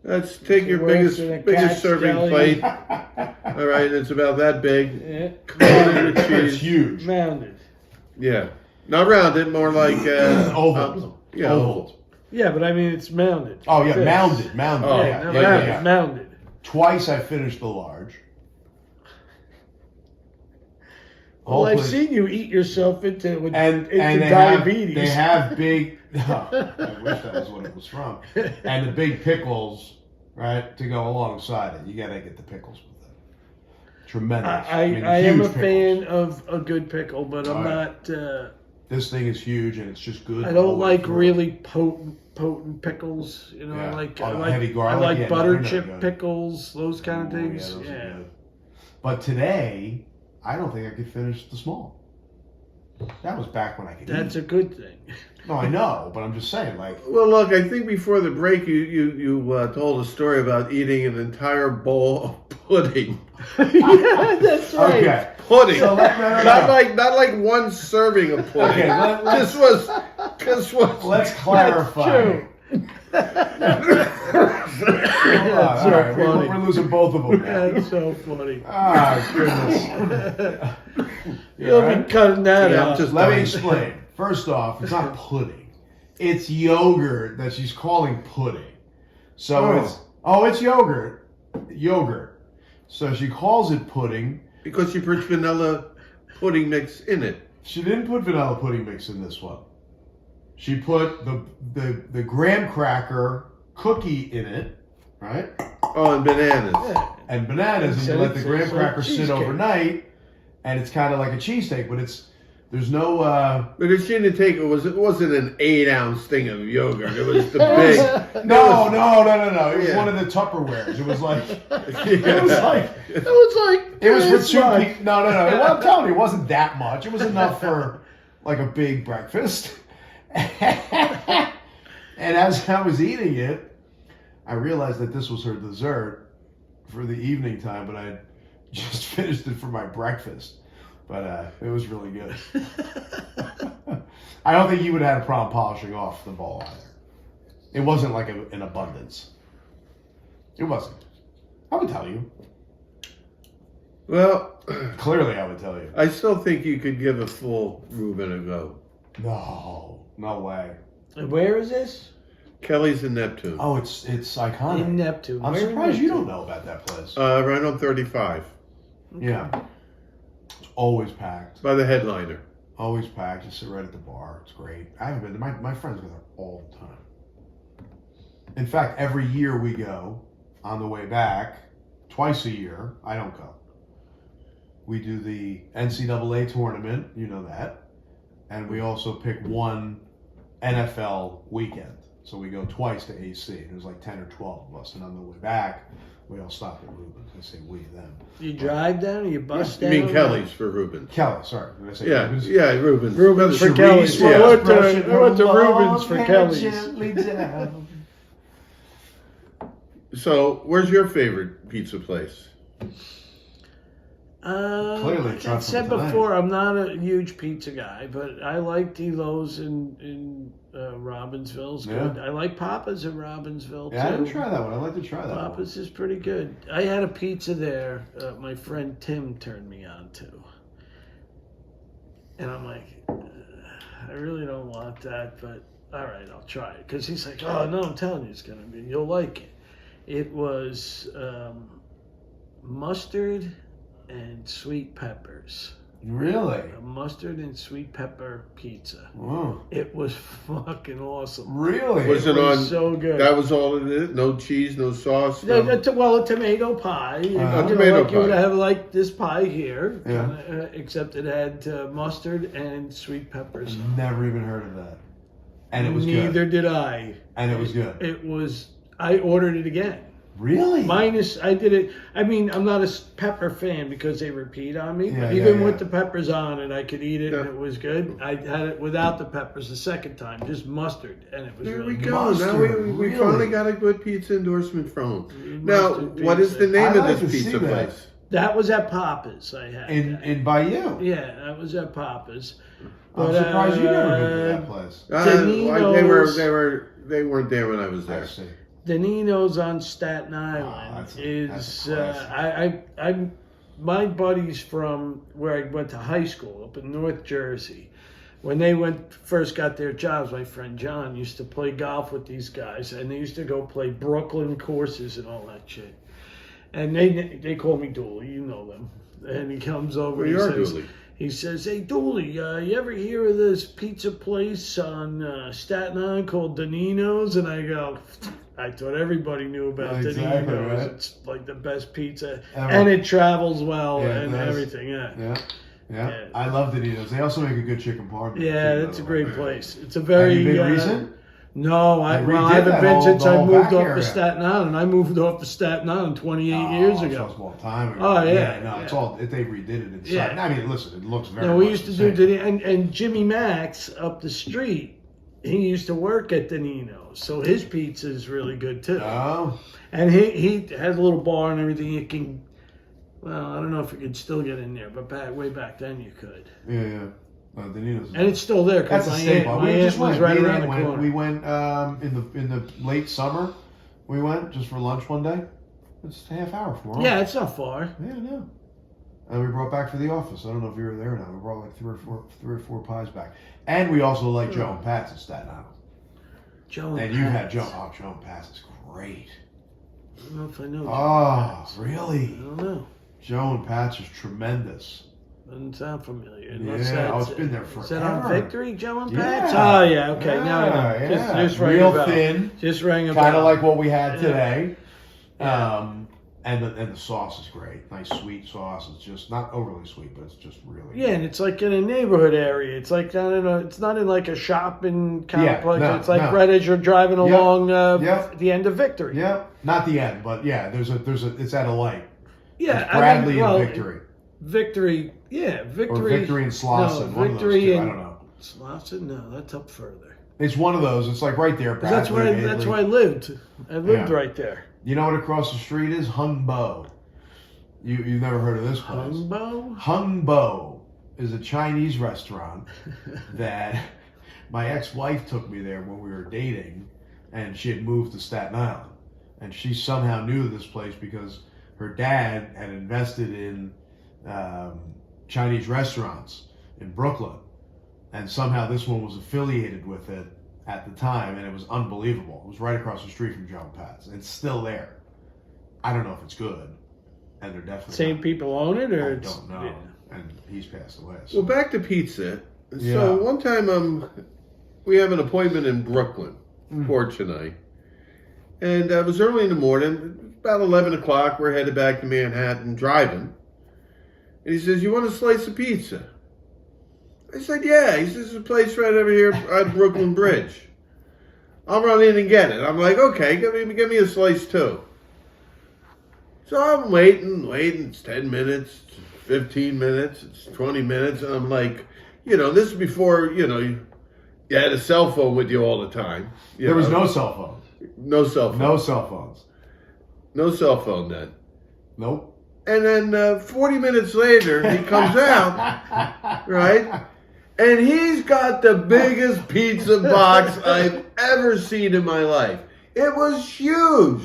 Let's take your Worse than a biggest cat's serving jelly. plate. All right, it's about that big. Yeah. Coated with It's cheese. huge. Mounded. Yeah, not rounded, more like Oval. yeah, Oval. Yeah, but I mean it's mounded. Oh yeah, This. mounded. Oh, Yeah, no, yeah, mounded. yeah. Mounded. Twice I finished the large. Well, I've Hopefully- seen you eat yourself into and they diabetes. Have, they have big. I wish that was what it was from. And the big pickles, right, to go alongside it. You gotta get the pickles with it. Tremendous. I mean, am huge a fan pickles. of a good pickle, but I'm All right. not. This thing is huge and it's just good. I all don't the way like through. really potent pickles. You know, Yeah. I Oh, like heavy I garlic? like Yeah, no, butter they're not chip good. pickles, those kind of Ooh, things. those are Yeah. good. But today, I don't think I could finish the small. That was back when I could That's eat. a good thing. No, I know, but I'm just saying, like, Well, look, I think before the break, you told a story about eating an entire bowl of pudding. Yeah, that's right. okay. Pudding, So no, not like one serving of pudding. Okay, let's- this was. Let's clarify. True. Hold on, so all right, funny. we're losing both of them now. That's so funny. Ah, goodness. You'll right? be cutting that Yeah, I'm out. just- Let me explain. First off, it's not pudding. It's yogurt that she's calling pudding. So it's yogurt. Yogurt. So she calls it pudding. Because you put vanilla pudding mix in it. She didn't put vanilla pudding mix in this one. She put the graham cracker cookie in it, right? Oh, and bananas. Yeah. And bananas, and So you let the it's graham like cracker sit cheesecake. overnight, and it's kind of like a cheesesteak, but there's no But it shouldn't take. It wasn't an 8-ounce thing of yogurt. It was the big. no. It was Yeah. one of the Tupperwares. It was like It was like It was like it was for this two much. people. No. Well, I'm telling you, it wasn't that much. It was enough for like a big breakfast. And as I was eating it, I realized that this was her dessert for the evening time, but I just finished it for my breakfast. But it was really good. I don't think you would have had a problem polishing off the bowl either. It wasn't like an abundance. It wasn't. I would tell you. Well, Clearly, I would tell you. I still think you could give a full Reuben a go. No way. And where is this? Kelly's in Neptune. Oh, it's iconic. In Neptune. I'm Where in surprised you Neptune? don't know about that place. Right on 35 Yeah. It's always packed. by the headliner. Always packed. You sit right at the bar. It's great. I haven't been there. My friends go there all the time. In fact, every year we go on the way back, twice a year. I don't go. We do the NCAA tournament. You know that. And we also pick one NFL weekend. So we go twice to AC. There's like 10 or 12 of us. And on the way back, we all stop at Reuben's. I say we, them. You drive down or you bus You down? mean Kelly's for Reuben? Kelly, sorry. Did I say Yeah, Reuben's? yeah, Reuben's. Reuben's for Cherise Kelly's. was I went brushing to Reuben's for her long Kelly's. hair gently down. So, where's your favorite pizza place? Clearly, like I Truffle said tonight. before, I'm not a huge pizza guy, but I like Delo's in Robbinsville's Yeah. good. I like Papa's in Robbinsville, Yeah, I too. didn't try that one. I'd like to try that Papa's is pretty good. I had a pizza there. My friend Tim turned me on to. And I'm like, I really don't want that, but all right, I'll try it. Because he's like, oh, no, I'm telling you, it's going to be, you'll like it. It was mustard and sweet peppers. one. Really? A mustard and sweet pepper pizza. Wow. It was fucking awesome. Really? Was it was on? so good. That was all it is. No cheese, no sauce. Yeah, No. a tomato pie. A You know, tomato like you would pie. have like this pie here, Yeah. except it had mustard and sweet peppers. Never even heard of that. And it was Neither good. did I. And it was good. It was. I ordered it again. Really? Minus, I did it. I mean, I'm not a pepper fan because they repeat on me. Yeah, but even yeah. with the peppers on it, I could eat it and Yeah. it was good. I had it without the peppers the second time, just mustard, and it was There really we good. go. Mustard, Now we really? finally got a good pizza endorsement from him. Now, Mustard what is the pizza. name I'd of like this to see pizza that. place? That was at Papa's. I had that. In Bayou. Yeah, that was at Papa's. I'm surprised you never been to that place. They weren't there when I was I there. see. Danino's on Staten Island that's a I'm my buddies from where I went to high school up in North Jersey. When they first got their jobs, my friend John used to play golf with these guys, and they used to go play Brooklyn courses and all that shit. And they call me Dooley, you know them. And he comes over. We are Dooley. He says, "Hey Dooley, you ever hear of this pizza place on Staten Island called Danino's?" And I go, I thought everybody knew about Exactly, Danino's. right? It's like the best pizza, Ever. and it travels well Yeah, it and does. everything. Yeah. Yeah. Yeah. Yeah. I love Danitos. They also make a good chicken parm. Yeah, too, that's a by the way. great place. It's a very. Have you been recent? No, I They redid haven't that been whole- since the I whole moved back off area. of Staten Island. I moved off of Staten Island 28 years Oh, ago. so it's a long time ago. Oh, yeah, No, it's yeah. all, they redid it inside. Yeah. I mean, listen, it looks very No, we much used to the do same. and Jimmy Max up the street. He used to work at Danino's, so his pizza is really good too. Oh, And he has a little bar and everything. You can, well, I don't know if you could still get in there, but way back then you could. yeah. Danitos. And it's still there That's because a my staple. aunt We was just went. right Me and around Aunt the went. corner. We went in the late summer. We went just for lunch one day. It's a half hour from our Yeah, office. it's not far. Yeah, no. And we brought back for the office. I don't know if you were there or not. We brought like three or four pies back. And we also like Joe and Pat's in Staten Island. Joe And you had Joe. Oh, Joe and Pat's is great. I don't know if I know. Oh, I really? don't know. Joe and Pat's is tremendous. Doesn't sound familiar. Yeah, That's- it's been there Is that on forever. Victory, Joe and Yeah. Pat's? Oh, yeah, okay. Now I know. Yeah. Just rang a Real bell. thin. Just rang a Kind bell. of like what we had Yeah. today. Yeah. And the sauce is great. Nice sweet sauce. It's just not overly sweet, but it's just really Yeah, and it's like in a neighborhood area. It's like it's not in like a shopping complex. no, It's like no. right as you're driving Yep. along Yep. the end of Victory. Yeah, not the end, but yeah, there's a it's at a light. Yeah, It's Bradley well, and Victory. Victory, yeah, Victory. Or Victory and Slauson. No, one of those Victory two. and I don't know. Slauson? No, that's up further. It's one of those. It's like right there. 'Cause that's where Bradley, that's Italy. where I lived. I lived Yeah. right there. You know what across the street is? Hung Bo. You've never heard of this place? Humbo? Hung Bo is a Chinese restaurant that my ex-wife took me there when we were dating, and she had moved to Staten Island. And she somehow knew this place because her dad had invested in Chinese restaurants in Brooklyn. And somehow this one was affiliated with it at the time, and it was unbelievable. It was right across the street from Joe and Pat's. It's still there. I don't know if it's good, and they're definitely Same not. people own it, or I it's don't know. yeah. And he's passed away. So. Well, back to pizza. Yeah. So one time, we have an appointment in Brooklyn, Mm. Porch and I. And it was early in the morning, about 11 o'clock. We're headed back to Manhattan, driving. And he says, "You want a slice of pizza?" I said, "Yeah." He says, "There's a place right over here on Brooklyn Bridge. I'll run in and get it." I'm like, "Okay, give me a slice too." So I'm waiting. It's 10 minutes, 15 minutes, it's 20 minutes. And I'm like, this is before, you had a cell phone with you all the time. There was no cell phone. No cell phone. No cell phones. No cell phone then. Nope. And then 40 minutes later, he comes out, right? And he's got the biggest pizza box I've ever seen in my life. It was huge.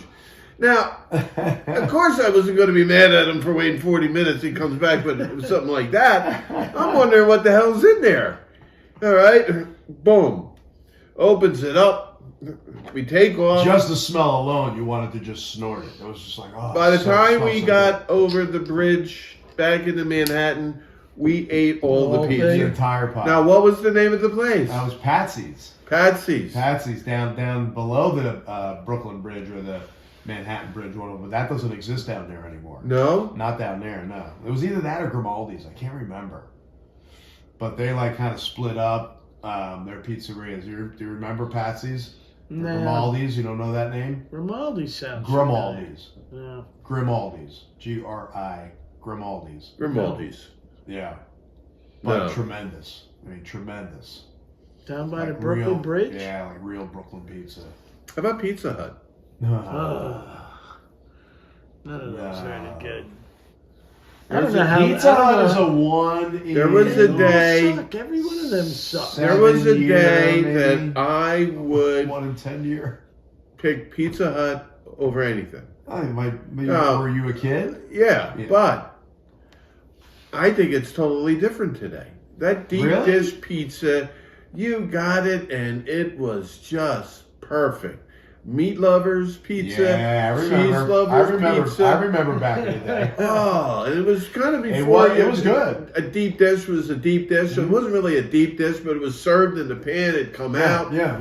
Now, of course I wasn't going to be mad at him for waiting 40 minutes. He comes back with something like that. I'm wondering what the hell's in there. All right. Boom. Opens it up. We take off. Just the smell alone, you wanted to just snort it. It was just like, oh. By the time we so got over the bridge back into Manhattan, we ate all the good. The pizza. entire pot. Now, what was the name of the place? That was Patsy's. Patsy's. Down below the Brooklyn Bridge or the Manhattan Bridge, one of them. That doesn't exist down there anymore. No? Not down there, no. It was either that or Grimaldi's. I can't remember. But they like kind of split up their pizzerias. Do you remember Patsy's? No. Grimaldi's? You don't know that name? Grimaldi sounds Grimaldi's. familiar. Yeah. Grimaldi's. G-R-I. Grimaldi's. Grimaldi's. Yeah. But No. tremendous. I mean, tremendous. Down by Like the Brooklyn real, Bridge? Yeah, like real Brooklyn pizza. How about Pizza Hut? None of those are any good. I There's don't know a how. Pizza I don't Hut know is how- a one. There was a day. Suck. Every one of them suck. There was a 7 year, day maybe. that I would 1 in 10 year. pick Pizza Hut over anything. Were you a kid? Yeah, Yeah. but I think it's totally different today. That deep Really? dish pizza, you got it, and it was just perfect. Meat lovers pizza, Yeah, I cheese remember. lovers pizza. I remember back in the day. Oh, and it was kind of before It was good. A deep dish was a deep dish. It wasn't really a deep dish, but it was served in the pan. It'd come out, Yeah.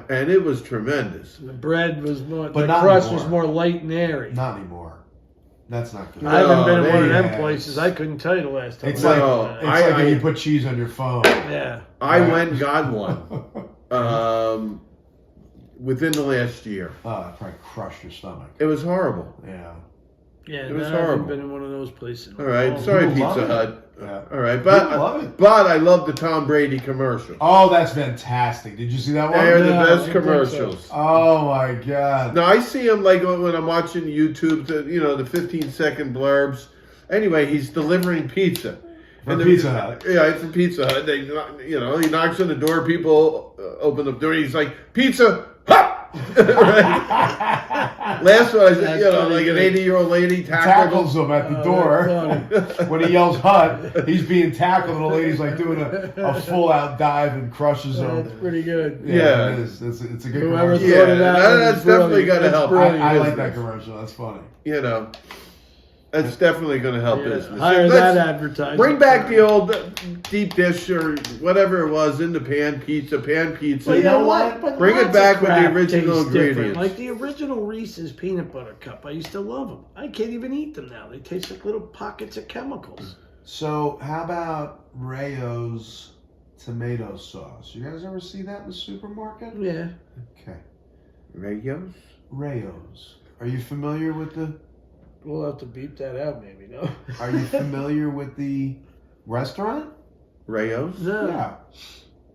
and it was tremendous. The bread was more. But the not crust anymore. was more light and airy. Not anymore. That's not good. I haven't been in one of them yeah. places. I couldn't tell you the last time. It's I like, No, went. it's I- like when you put cheese on your phone. Yeah. I Right. went and got one within the last year. Oh, it probably crushed your stomach. It was horrible. Yeah. Yeah, It was I haven't horrible. been in one of those places. All right, sorry, people love Pizza it. Hut. Yeah. All right, People love it. but I love the Tom Brady commercial. Oh, that's fantastic. Did you see that one? They're the No, I best didn't think commercials. Oh, my God. Now I see him like when I'm watching YouTube, the 15-second blurbs. Anyway, he's delivering pizza. From Pizza Hut. Yeah, from Pizza Hut. They, he knocks on the door. People open the door. He's like, "Pizza Hut!" Last one, I said, like an 80-year-old lady Tackles him at the door. that's When he yells "Hut," he's being tackled, and the lady's like doing a full-out dive and crushes him. That's pretty good. Yeah. It is. It's a good Whoever commercial. thought of that one that's is definitely brilliant. going to That's help. brilliant. I like business. that commercial. That's funny. That's definitely going to help Yeah, business. hire Let's that advertising. Bring back the old deep dish or whatever it was in the pan pizza. But you know know what? what? But Bring it lots of back with the crap original tastes different. ingredients. Like the original Reese's peanut butter cup. I used to love them. I can't even eat them now. They taste like little pockets of chemicals. So, how about Rayo's tomato sauce? You guys ever see that in the supermarket? Yeah. Okay. Rayos? Rayo's. Are you familiar with the? We'll have to beep that out, maybe. No. Are you familiar with the restaurant? Rayos? No. Yeah.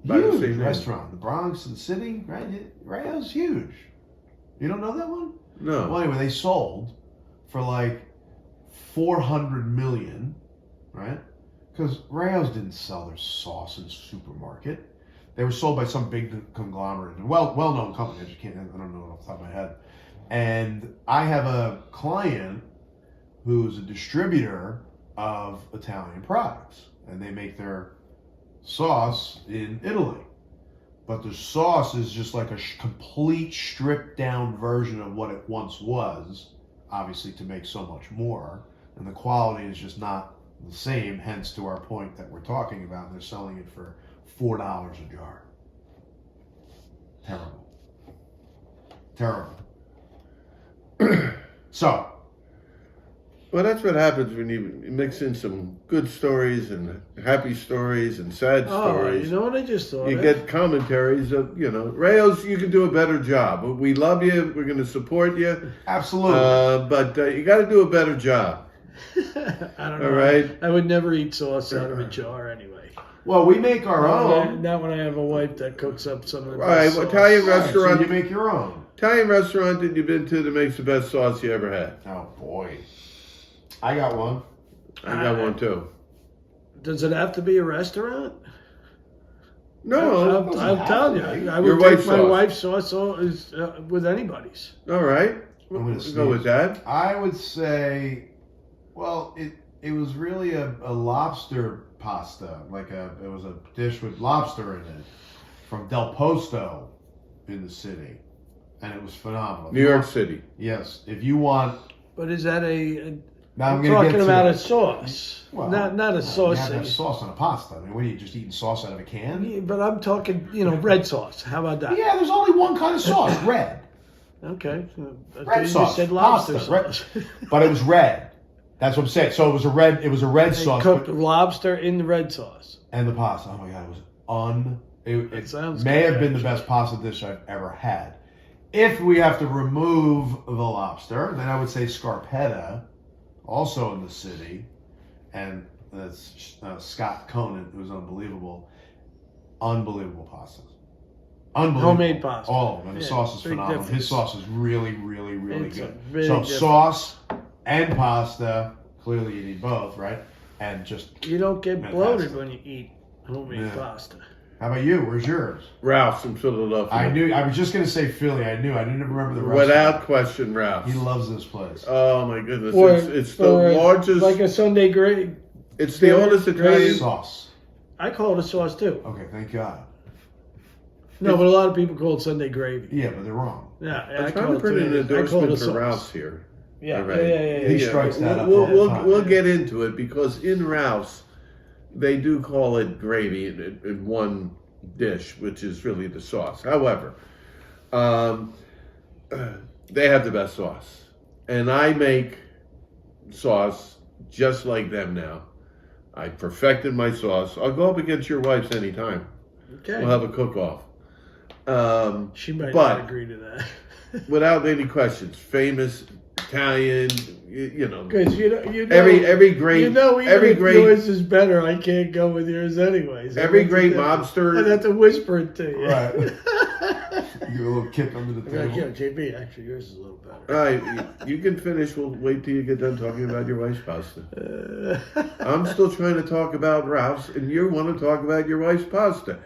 By the Huge same name. restaurant. The Bronx and City, right? Rayo's huge. You don't know that one? No. Well, anyway, they sold for like $400 million, right? Because Rayo's didn't sell their sauce in the supermarket. They were sold by some big conglomerate, well-known company. I don't know off the top of my head. And I have a client who's a distributor of Italian products, and they make their sauce in Italy. But the sauce is just like a complete stripped down version of what it once was, obviously to make so much more, and the quality is just not the same, hence to our point that we're talking about, and they're selling it for $4 a jar. Terrible. So, Well, that's what happens when you mix in some good stories and happy stories and sad Oh, stories. you know what I just thought You of? get commentaries of, Rayos, you can do a better job. We love you. We're going to support you. absolutely. But you got to do a better job. I don't know. All right. I would never eat sauce out of a jar anyway. Well, we make our own. Not when I have a wife that cooks up some of the All right, best well, sauce. Italian All right, restaurant. so you make your own. Italian restaurant that you've been to that makes the best sauce you ever had. Oh boy, I got one. I got one too. Does it have to be a restaurant? No. I'm telling you, I Your would wife's take my sauce. wife's sauce with anybody's. All right. I'm gonna We'll go with that. I would say, well, it was really a lobster pasta, it was a dish with lobster in it from Del Posto in the city, and it was phenomenal. New York City. Yes, if you want. But is that a? Now I'm I'm gonna talking get about to a sauce, Well, not a You sauce. have to have sauce on a pasta. I mean, what are you just eating sauce out of a can? Yeah, but I'm talking, red sauce. How about that? Yeah, there's only one kind of sauce, red. Okay. Red You sauce, said lobster pasta, red- sauce. But it was red. That's what I'm saying. So it was a red They sauce. cooked but- lobster in the red sauce. And the pasta. Oh my god, it was It sounds may good, have been the actually. best pasta dish I've ever had. If we have to remove the lobster, then I would say scarpetta, also in the city, and that's Scott Conant, who's unbelievable. Unbelievable pastas. Unbelievable. Homemade pasta. All of them. And the Yeah, sauce is big phenomenal. difference. His sauce is really, really, really It's a good. big So difference. sauce and pasta, clearly you need both, right? And just, You don't get Fantastic. bloated when you eat homemade Yeah. pasta. how about you? Where's yours? Ralph's in Philadelphia. I was just going to say Philly. I didn't remember the rest. Without question, Ralph's. He loves this place. Oh my goodness! Or- It's the or largest. Like a Sunday gravy. It's the oldest Italian. Sauce. I call it a sauce too. Okay, thank God. No, but a lot of people call it Sunday gravy. Yeah, but they're wrong. Yeah, I'm I trying call to it put an I call it a endorsement for sauce. Ralph's here. Yeah, All right. yeah. He strikes that up We'll, all the we'll, time. we'll get into it because in Ralph's, they do call it gravy in one dish, which is really the sauce. However, they have the best sauce. And I make sauce just like them now. I perfected my sauce. I'll go up against your wife's anytime. Okay. We'll have a cook-off. She might but- not agree to that. Without any questions, famous Italian, you know. Because you know, Every great, even every if great, yours is better, I can't go with yours anyways. every great mobster. I'd have to whisper it to you. Right. Give a little kick under the Like, yeah, table. JB, actually, yours is a little better. All right, you can finish. We'll wait till you get done talking about your wife's pasta. I'm still trying to talk about Ralph's, and you want to talk about your wife's pasta.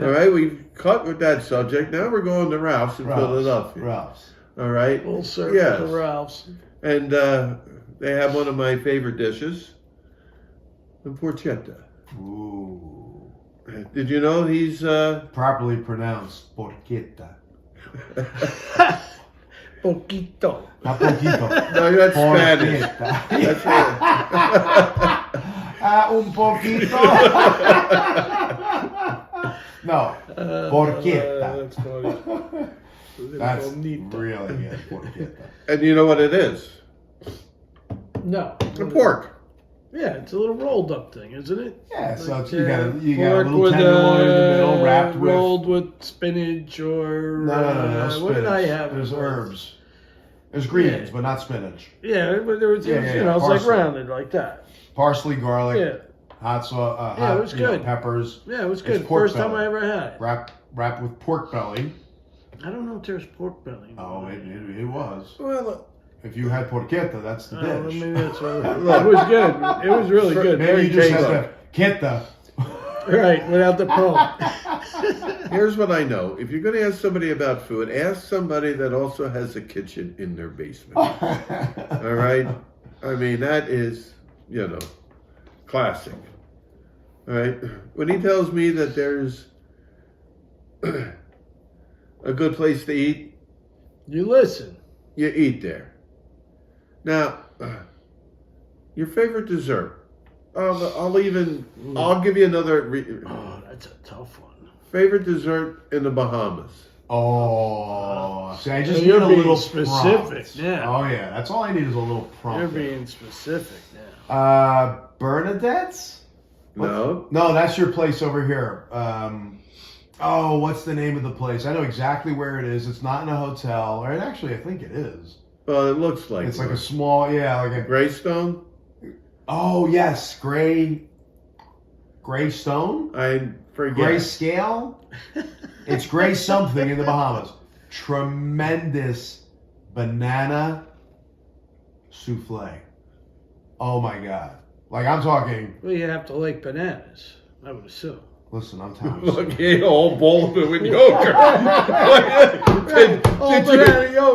All right, we've cut with that subject. Now we're going to Ralph's in Philadelphia. Ralph's. All right, Full circle Yes. to Ralph's. and they have one of my favorite dishes, the porchetta. Ooh. Did you know he's Properly pronounced porchetta. Poquito. Not poquito. no, that's Spanish. Porchetta. That's right. Un poquito. No. Porchetta. That's funny. That's Bonito. really good. Porchetta. And you know what it is? No. The pork. Yeah, it's a little rolled up thing, isn't it? Yeah, so Like, it's, you got a pork little with, tenderloin in the middle, wrapped with. rolled with spinach or No spinach. what did I have? There's herbs. There's greens, Yeah. but not spinach. Yeah, but there was, Yeah, you know, it's like parsley. rounded like that. Parsley, garlic, Yeah, hot sauce, Yeah, it was good. peppers. yeah, it was It's good. pork First time belly. I ever had it. Wrapped with pork belly. I don't know if there's pork belly. Oh, it was. Well, If you had porchetta, that's the dish. Maybe that's what it was good. It was really good. Maybe Very you just tasty. had the quetta. Right, without the pulp. here's what I know. If you're going to ask somebody about food, ask somebody that also has a kitchen in their basement. All right? I mean, that is, classic. All right? When he tells me that there's a good place to eat, You listen. you eat there. Now, your favorite dessert. I'll give you another Oh, that's a tough one. favorite dessert in the Bahamas. Oh, see, I just You're need a being little specific, prompt. yeah. Oh yeah, that's all I need is a little prompt. You're being specific now. Bernadette's? No. No, that's your place over here. What's the name of the place? I know exactly where it is. It's not in a hotel, or actually, I think it is. Well, it looks like It's like one. a small, like a. Greystone. Oh yes, gray stone, I forget. gray scale. It's gray something in the Bahamas. Tremendous banana souffle. Oh my god! Like I'm talking. Well, you have to like bananas, I would assume. Listen, I'm Thomas. Look, he ate a whole bowl of it with yogurt.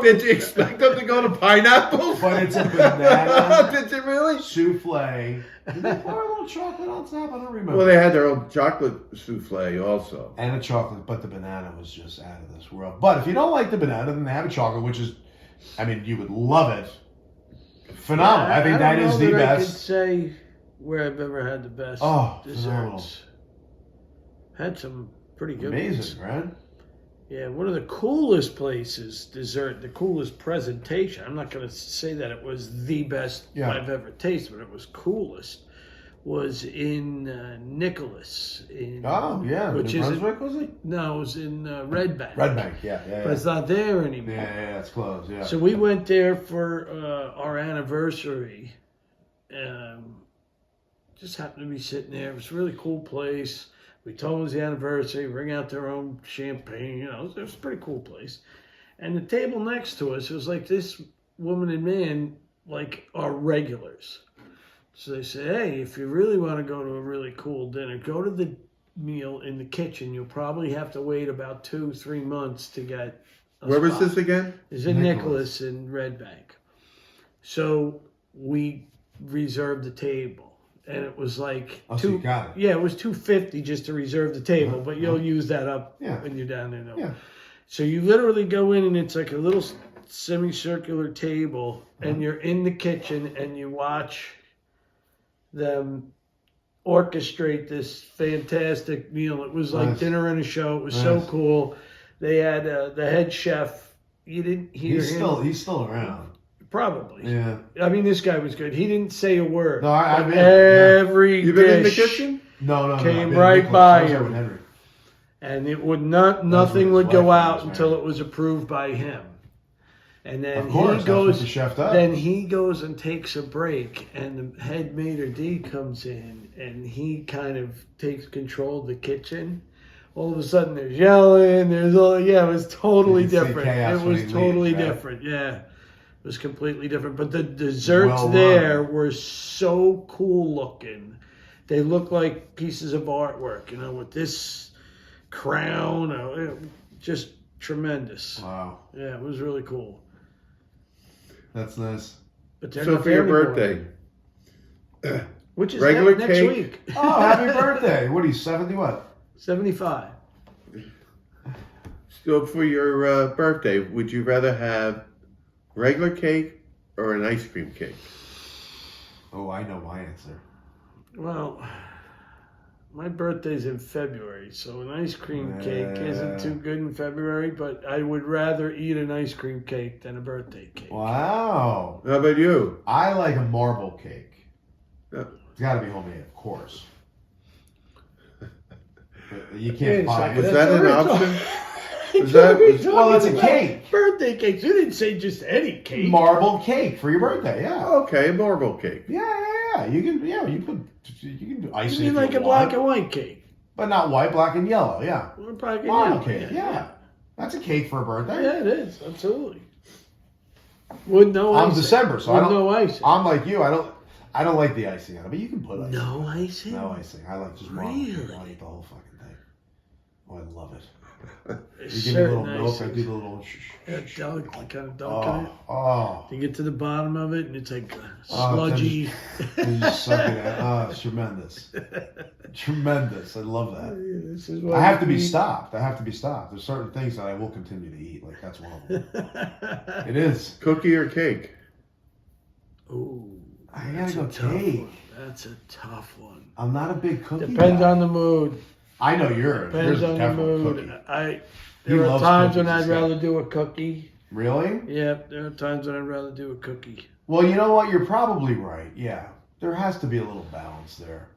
Did you expect them to go to pineapples? But it's a banana Did you really? souffle. Did they pour a little chocolate on top? I don't remember. Well, they had their own chocolate souffle also. And a chocolate, but the banana was just out of this world. But if you don't like the banana, then they have a chocolate, which is, I mean, you would love it. Phenomenal. I think that is the I could best. say where I've ever had the best Phenomenal. desserts. Had some pretty good Amazing, ones. right? Yeah, one of the coolest places, dessert, the coolest presentation. I'm not going to say that it was the best I've ever tasted, but it was coolest. Was in Nicholas. Which is Brunswick, was it? No, it was in Red Bank. Red Bank, yeah. But it's not there anymore. Yeah, it's closed, yeah. So we went there for our anniversary. Just happened to be sitting there. It was a really cool place. We told them it was the anniversary, bring out their own champagne. It was a pretty cool place. And the table next to us, it was like this woman and man, like, are regulars. So they said, hey, if you really want to go to a really cool dinner, go to the meal in the kitchen. You'll probably have to wait about 2-3 months to get a Where was spot. this again? It's in Nicholas in Red Bank. So we reserved the table. And it was like so you got it. Yeah, it was $250 just to reserve the table, but you'll use that up when you're down there. Yeah. So you literally go in and it's like a little semicircular table, and you're in the kitchen and you watch them orchestrate this fantastic meal. It was like dinner and a show. It was so cool. They had the head chef. You didn't hear him. He's still around. Probably. Yeah. I mean, this guy was good. He didn't say a word. No, I've been. Every You've been in the dish kitchen? No. came right by him. Henry. And it would not. Nothing would go out until it was approved by him. And then Of course, he goes. that's what the chef does. Then he goes and takes a break, and the head maitre d comes in, and he kind of takes control of the kitchen. All of a sudden, there's yelling. There's all. Yeah, it was totally different. It was totally different. Yeah. It was completely different. But the desserts there were so cool looking. They look like pieces of artwork, with this crown. Just tremendous. Wow. Yeah, it was really cool. That's nice. But they're So not for your there anymore. birthday, Which is regular next cake? week. Oh, happy birthday. What are you, 70 what? 75. so for your birthday, would you rather have regular cake or an ice cream cake? Oh, I know my answer. Well, my birthday's in February, so an ice cream cake isn't too good in February, but I would rather eat an ice cream cake than a birthday cake. Wow. How about you? I like a marble cake. Yeah. It's got to be homemade, of course. But you can't buy Was it. that an option? Well, it's a cake. Birthday cakes. You didn't say just any cake. Marble cake for your birthday, yeah. Okay, marble cake. Yeah. You can do icing. You mean like a black and white cake? But not white, black, and yellow, yeah. Or black and Marble yellow. cake, yeah. That's a cake for a birthday. Yeah, it is. Absolutely. With no I'm icing. December, so With I don't. no icing. I'm like you. I don't like the icing on it, but you can put icing. No icing? No icing. I like just marble cake. Really? I eat the whole fucking thing. Oh, I love it. There's You give me a little certain milk. I ices. do the little. Kind of dunk in it. Oh. You get to the bottom of it, and it's like Oh, sludgy. You just suck it out. Oh, it's tremendous. Tremendous. I love that. This is what I have to be we eat. stopped. There's certain things that I will continue to eat. Like, that's one of them. It is. Cookie or cake? Ooh, I gotta that's go a tough cake. one. That's a tough one. I'm not a big cookie Depends guy. on the mood. I know yours. Depends Yours on is the definitely mood. cookie. There He are loves times when cookies I'd and stuff. rather do a cookie. Really? Yeah, there are times when I'd rather do a cookie. Well, you know what? You're probably right. Yeah. There has to be a little balance there.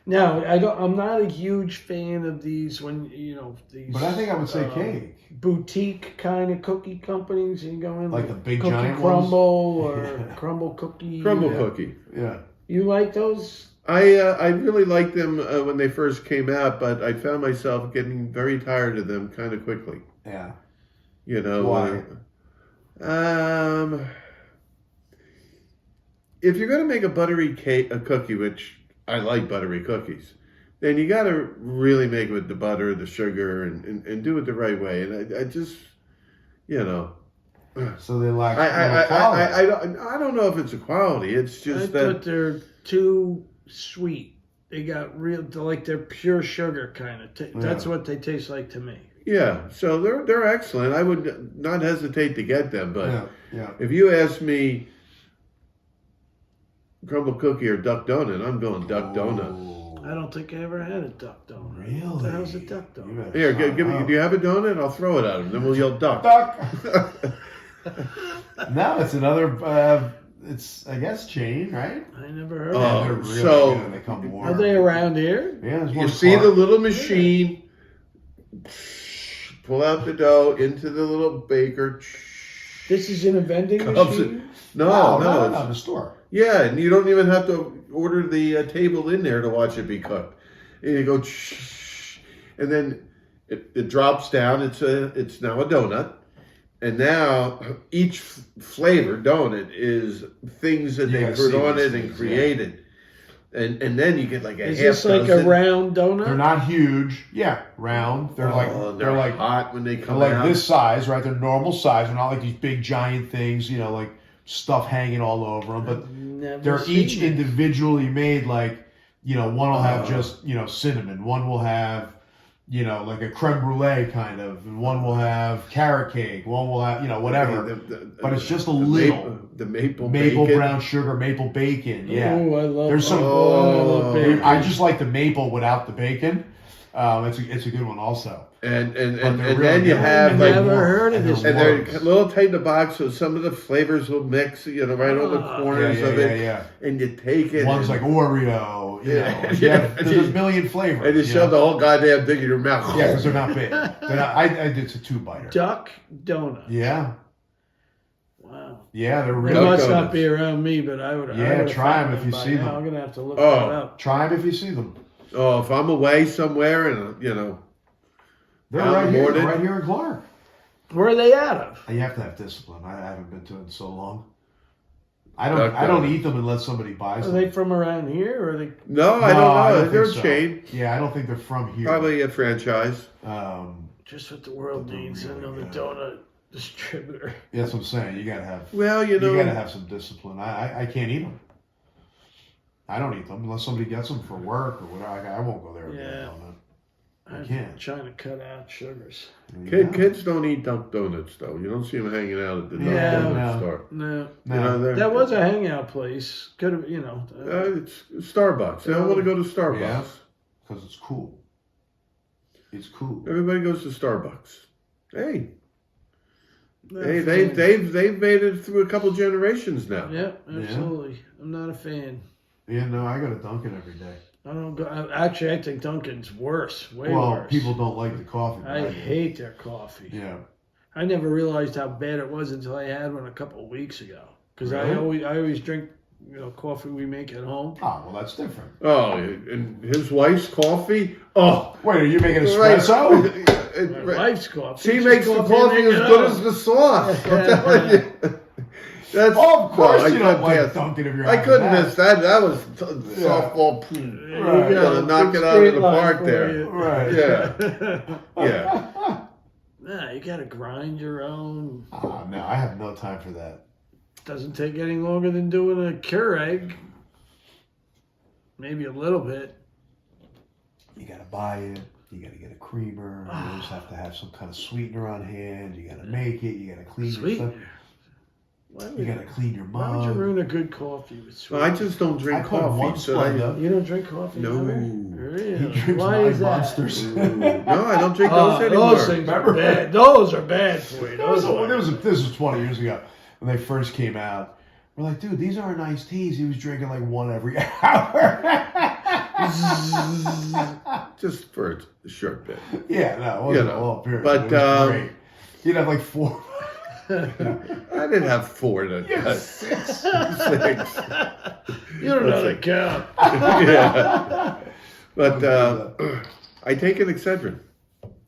Now, I'm not a huge fan of these these. But I think I would say cake. Boutique kind of cookie companies. You go in Like the big Cookie giant Crumble ones? or Yeah. Crumble Cookie. Crumble Yeah. cookie. Yeah. You like those? I really liked them when they first came out, but I found myself getting very tired of them kind of quickly. Yeah. Why? If you're going to make a buttery cake, a cookie, which I like buttery cookies, then you got to really make it with the butter, the sugar, and do it the right way. And I just, you know. So they lack I don't know if it's a quality. It's just thought they're too sweet. They got they're pure sugar kind of. That's what they taste like to me. Yeah, so they're excellent. I would not hesitate to get them, but yeah. if you ask me crumble cookie or duck donut, I'm going duck donut. I don't think I ever had a duck donut. Really? What the hell's a duck donut? Here, give me. Do you have a donut? I'll throw it at him. Then we'll yell duck. Duck. No, it's another. It's I guess chain, right? I never heard Oh, of They're it. really so- good when they come warm. Are they around here? Yeah, there's one You in see the Clark. little machine. Pull out the dough into the little baker. This is in a vending Comes machine? No, no, the store. Yeah, and you don't even have to order the table in there to watch it be cooked. And you go, and then it drops down. It's now a donut, and now each flavored donut is things that You they gotta put see on these it and things, created, and then you get like a Is half this like a dozen. round donut? They're not huge. Yeah, round. They're They're like hot when they they're come like out. this size, right? They're normal size. They're not like these big giant things, you know, like stuff hanging all over them. But Never they're seen each it. individually made. Like, you know, one will have just, you know, cinnamon. One will have, you know, like a creme brulee kind of. And one will have carrot cake. One will have, you know, whatever. But it's just a little. The maple Maple bacon. brown sugar, maple bacon. Yeah. Oh, I love. There's some- I love bacon. I just like the maple without the bacon. It's a good one also. And they're then really you good. have I've like never heard of this. and they're worms. a little tight in the box, so some of the flavors will mix, you know, right on the corners of it, Yeah. and you take it. One's and, like Oreo. You Yeah. know, Yeah. there's a million flavors. and you shove the whole goddamn thing in your mouth. Yeah, because they're not big. They're not, I did a 2-biter. Duck donut. Yeah, Wow. yeah, they're They really. Duck must donuts. not be around me, but I would. Yeah, I would try 'em found if you by see now. them. I'm gonna have to look Oh. that up. Try them if you see them. Oh, if I'm away somewhere and you know, They're Out right in the here, morning. right here in Clark. Where are they out of? You have to have discipline. I haven't been to it in so long. I Duck don't donuts. eat them unless somebody buys Are them. they from around here, or are they? no, I No, don't know. I don't They're think a so. chain, Yeah, I don't think they're from here. probably a franchise. Just what the world needs, another Yeah. donut distributor. That's what I'm saying. You gotta have. Well, you You know, gotta have some discipline. I can't eat them. I don't eat them unless somebody gets them for work or whatever. I won't go there and get Yeah. a donut. I'm can't. trying to cut out sugars. kids don't eat Dunk Donuts though. You don't see them hanging out at the Dunk Yeah, Donut no. store. No, You know, they're- that was a hangout place. Could have, It's Starbucks. They don't want to go to Starbucks. Yeah. Because it's cool. It's cool. Everybody goes to Starbucks. Hey, Not hey, a fan. they've made it through a couple generations now. Yep, absolutely. I'm not a fan. Yeah, no, I got a Dunkin' every day. I don't go. Actually, I think Dunkin's worse. Way Well, worse. people don't like the coffee. but I do. hate their coffee. Yeah. I never realized how bad it was until I had one a couple of weeks ago. Because Really? I always drink, coffee we make at home. Oh, well, that's different. Oh, and his wife's coffee. Oh, Wait, are you making right. espresso? My wife's coffee. She She's makes the coffee make as it good up. as the sauce. I'm telling you. That's, Oh, of course no, I you don't couldn't like pass- Dunkin' if you're I having couldn't that. miss that. That was Yeah. softball. You Right. got Gotta a knock big it out of straight the line park for there. you. Right. Yeah, yeah. Nah, you gotta grind your own. Oh, no, I have no time for that. Doesn't take any longer than doing a Keurig. Maybe a little bit. You got to buy it. You got to get a creamer. You just have to have some kind of sweetener on hand. You got to make it. You got to clean your Sweet. stuff. You got to clean your Why would you mug. ruin a good coffee with sweet? Well, I just don't drink I put coffee. one So I, Splenda. You don't drink coffee? No. Ever? He Really? drinks Why 9 is that? Monsters. no, I don't drink those anymore. Those things Remember? are bad. Those are bad for you. This Those are. was 20 years ago when they first came out. We're like, dude, these aren't iced teas. He was drinking like one every hour. Just for a short bit. Yeah, no, it wasn't You know, a long period. but, It was great. You'd have like 4. I didn't have 4 to 6. You don't know the count. Yeah. But I take an Excedrin.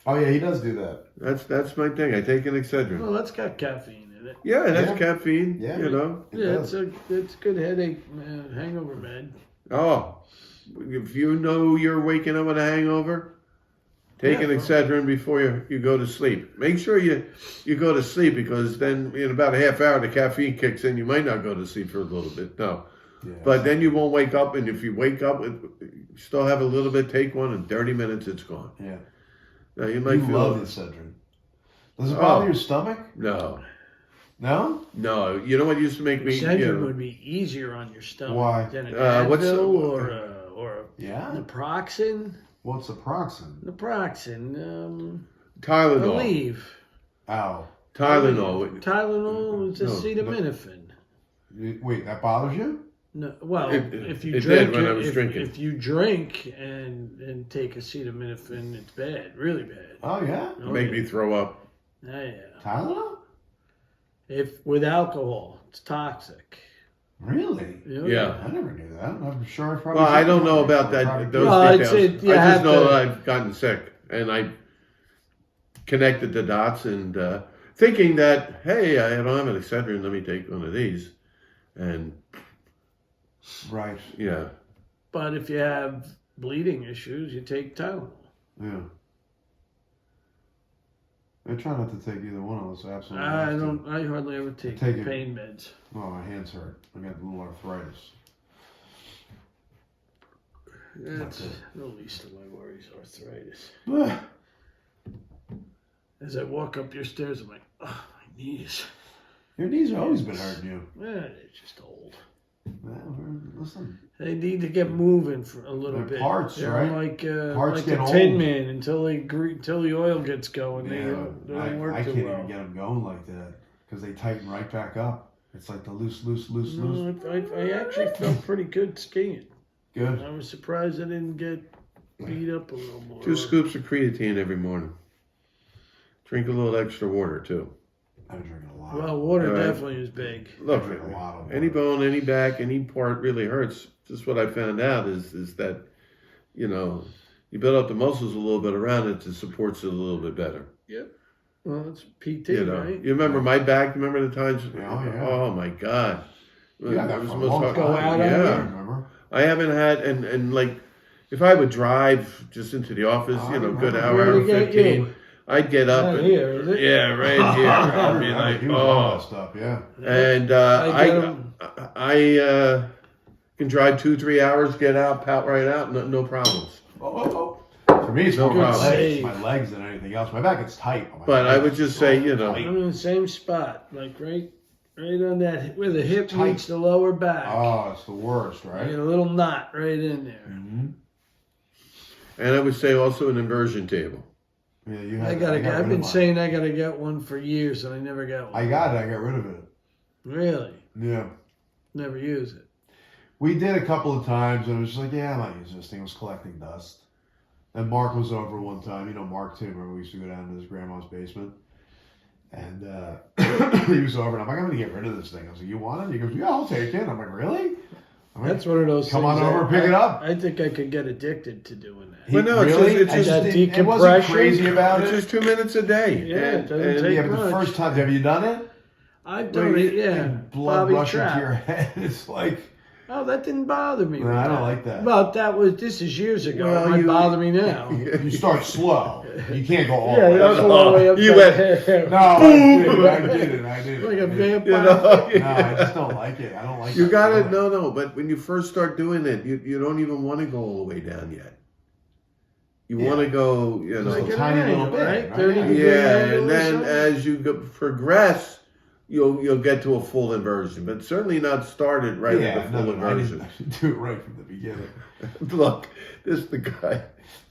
Oh yeah, he does do that. That's my thing. I take an Excedrin. Well, that's got caffeine in it. Yeah, it has Yeah. caffeine. Yeah. You know. It Yeah, does. it's good headache, hangover med. Oh, if you know you're waking up with a hangover, take an Excedrin before you go to sleep. Make sure you go to sleep, because then in about a half hour the caffeine kicks in. You might not go to sleep for a little bit. No. Yeah. But then you won't wake up, and if you wake up, you still have a little bit, take one, in 30 minutes it's gone. Yeah. Now you might feel love the Excedrin. Does it bother your stomach? No. No? No. You know what used to make me... Excedrin would be easier on your stomach Why? than an Advil or Yeah? naproxen. What's Naproxen? Naproxen. Tylenol. Aleve. Ow. Tylenol. Tylenol is acetaminophen. Wait, that bothers you? No, well, if you it drink, did when I was drinking. If you drink and take acetaminophen, it's bad, really bad. Oh, yeah? Make me throw up. Yeah. Tylenol? If with alcohol, it's toxic. Really? Yeah. I never knew that. I'm sure I probably... Well, I don't know about that. Those details. I just know I've gotten sick, and I connected the dots, and thinking that, hey, I don't have an Excedrin, let me take one of these, and right. Yeah. But if you have bleeding issues, you take Tylenol. Yeah. I try not to take either one of those. Absolutely. I hardly ever take pain meds. Oh, my hands hurt. I got a little arthritis. That's the least of my worries, arthritis. As I walk up your stairs, I'm like, oh, my knees. Your knees have always been hurting you. Yeah, they're just old. Well, listen. They need to get moving for a little bit. Parts, They're right? Like parts like get a Tin Man until the oil gets going. They don't work I too can't well. even get them going like that because they tighten right back up. It's like the loose. No, I actually felt pretty good skiing. Good. I was surprised I didn't get beat up a little more. 2 scoops of creatine every morning. Drink a little extra water too. I'm drinking a lot. Well, water definitely is big. Look, a lot of any water. bone, any back, any part really hurts. Just what I found out is that, you build up the muscles a little bit around it to supports it a little bit better. Yep. Well, it's PT, right? You remember my back? Remember the times? Oh, yeah. Oh my God. Yeah, that was was the most hard. Go out Yeah. I remember. I haven't had, and like, if I would drive just into the office, good hour, 15, I'd get up. Not and, here, is it? Yeah, right here. I'd be like, He was on that stuff, yeah. And I can drive 2-3 hours, get out, pout right out, no problems. For me, it's more my save. legs than anything else. My back is tight. But I would just say, I'm in the same spot, like right on that, where the hip meets the lower back. Oh, it's the worst, right? You get a little knot right in there. Mm-hmm. And I would say also an inversion table. Yeah, you have. I've been saying I gotta get one for years, and I never got one. I got it. I got rid of it. Really? Yeah. Never use it. We did a couple of times, and it was just like, yeah, I'm not using this thing. It was collecting dust. And Mark was over one time. Mark too. Remember we used to go down to his grandma's basement. And he was over, and I'm like, I'm going to get rid of this thing. I was like, you want it? He goes, yeah, I'll take it. I'm like, really? That's one of those Come things on over and pick it up. I think I could get addicted to doing that. Well, no, really? it's just it wasn't crazy about it's it. just 2 minutes a day. Yeah, it doesn't take but the much. first time, have you done it? I've done it, yeah. And blood Bobby rushing Trapp. to your head. It's like, Oh, that didn't bother me. no, I don't like that. Well, this is years ago. Well, It might bother me now. You start slow. You can't go all Yeah, the way that's up. all the way up. You there. No, I didn't. Like a vampire. No, I just don't like it. I don't like it. You got it. No. But when you first start doing it, you don't even want to go all the way down yet. You want to go, Like a tiny little bit, right? 30 degree yeah, angle and or then something. as you progress, you'll get to a full inversion, but certainly not started right at the full inversion. I didn't do it right from the beginning. Look, this is the guy.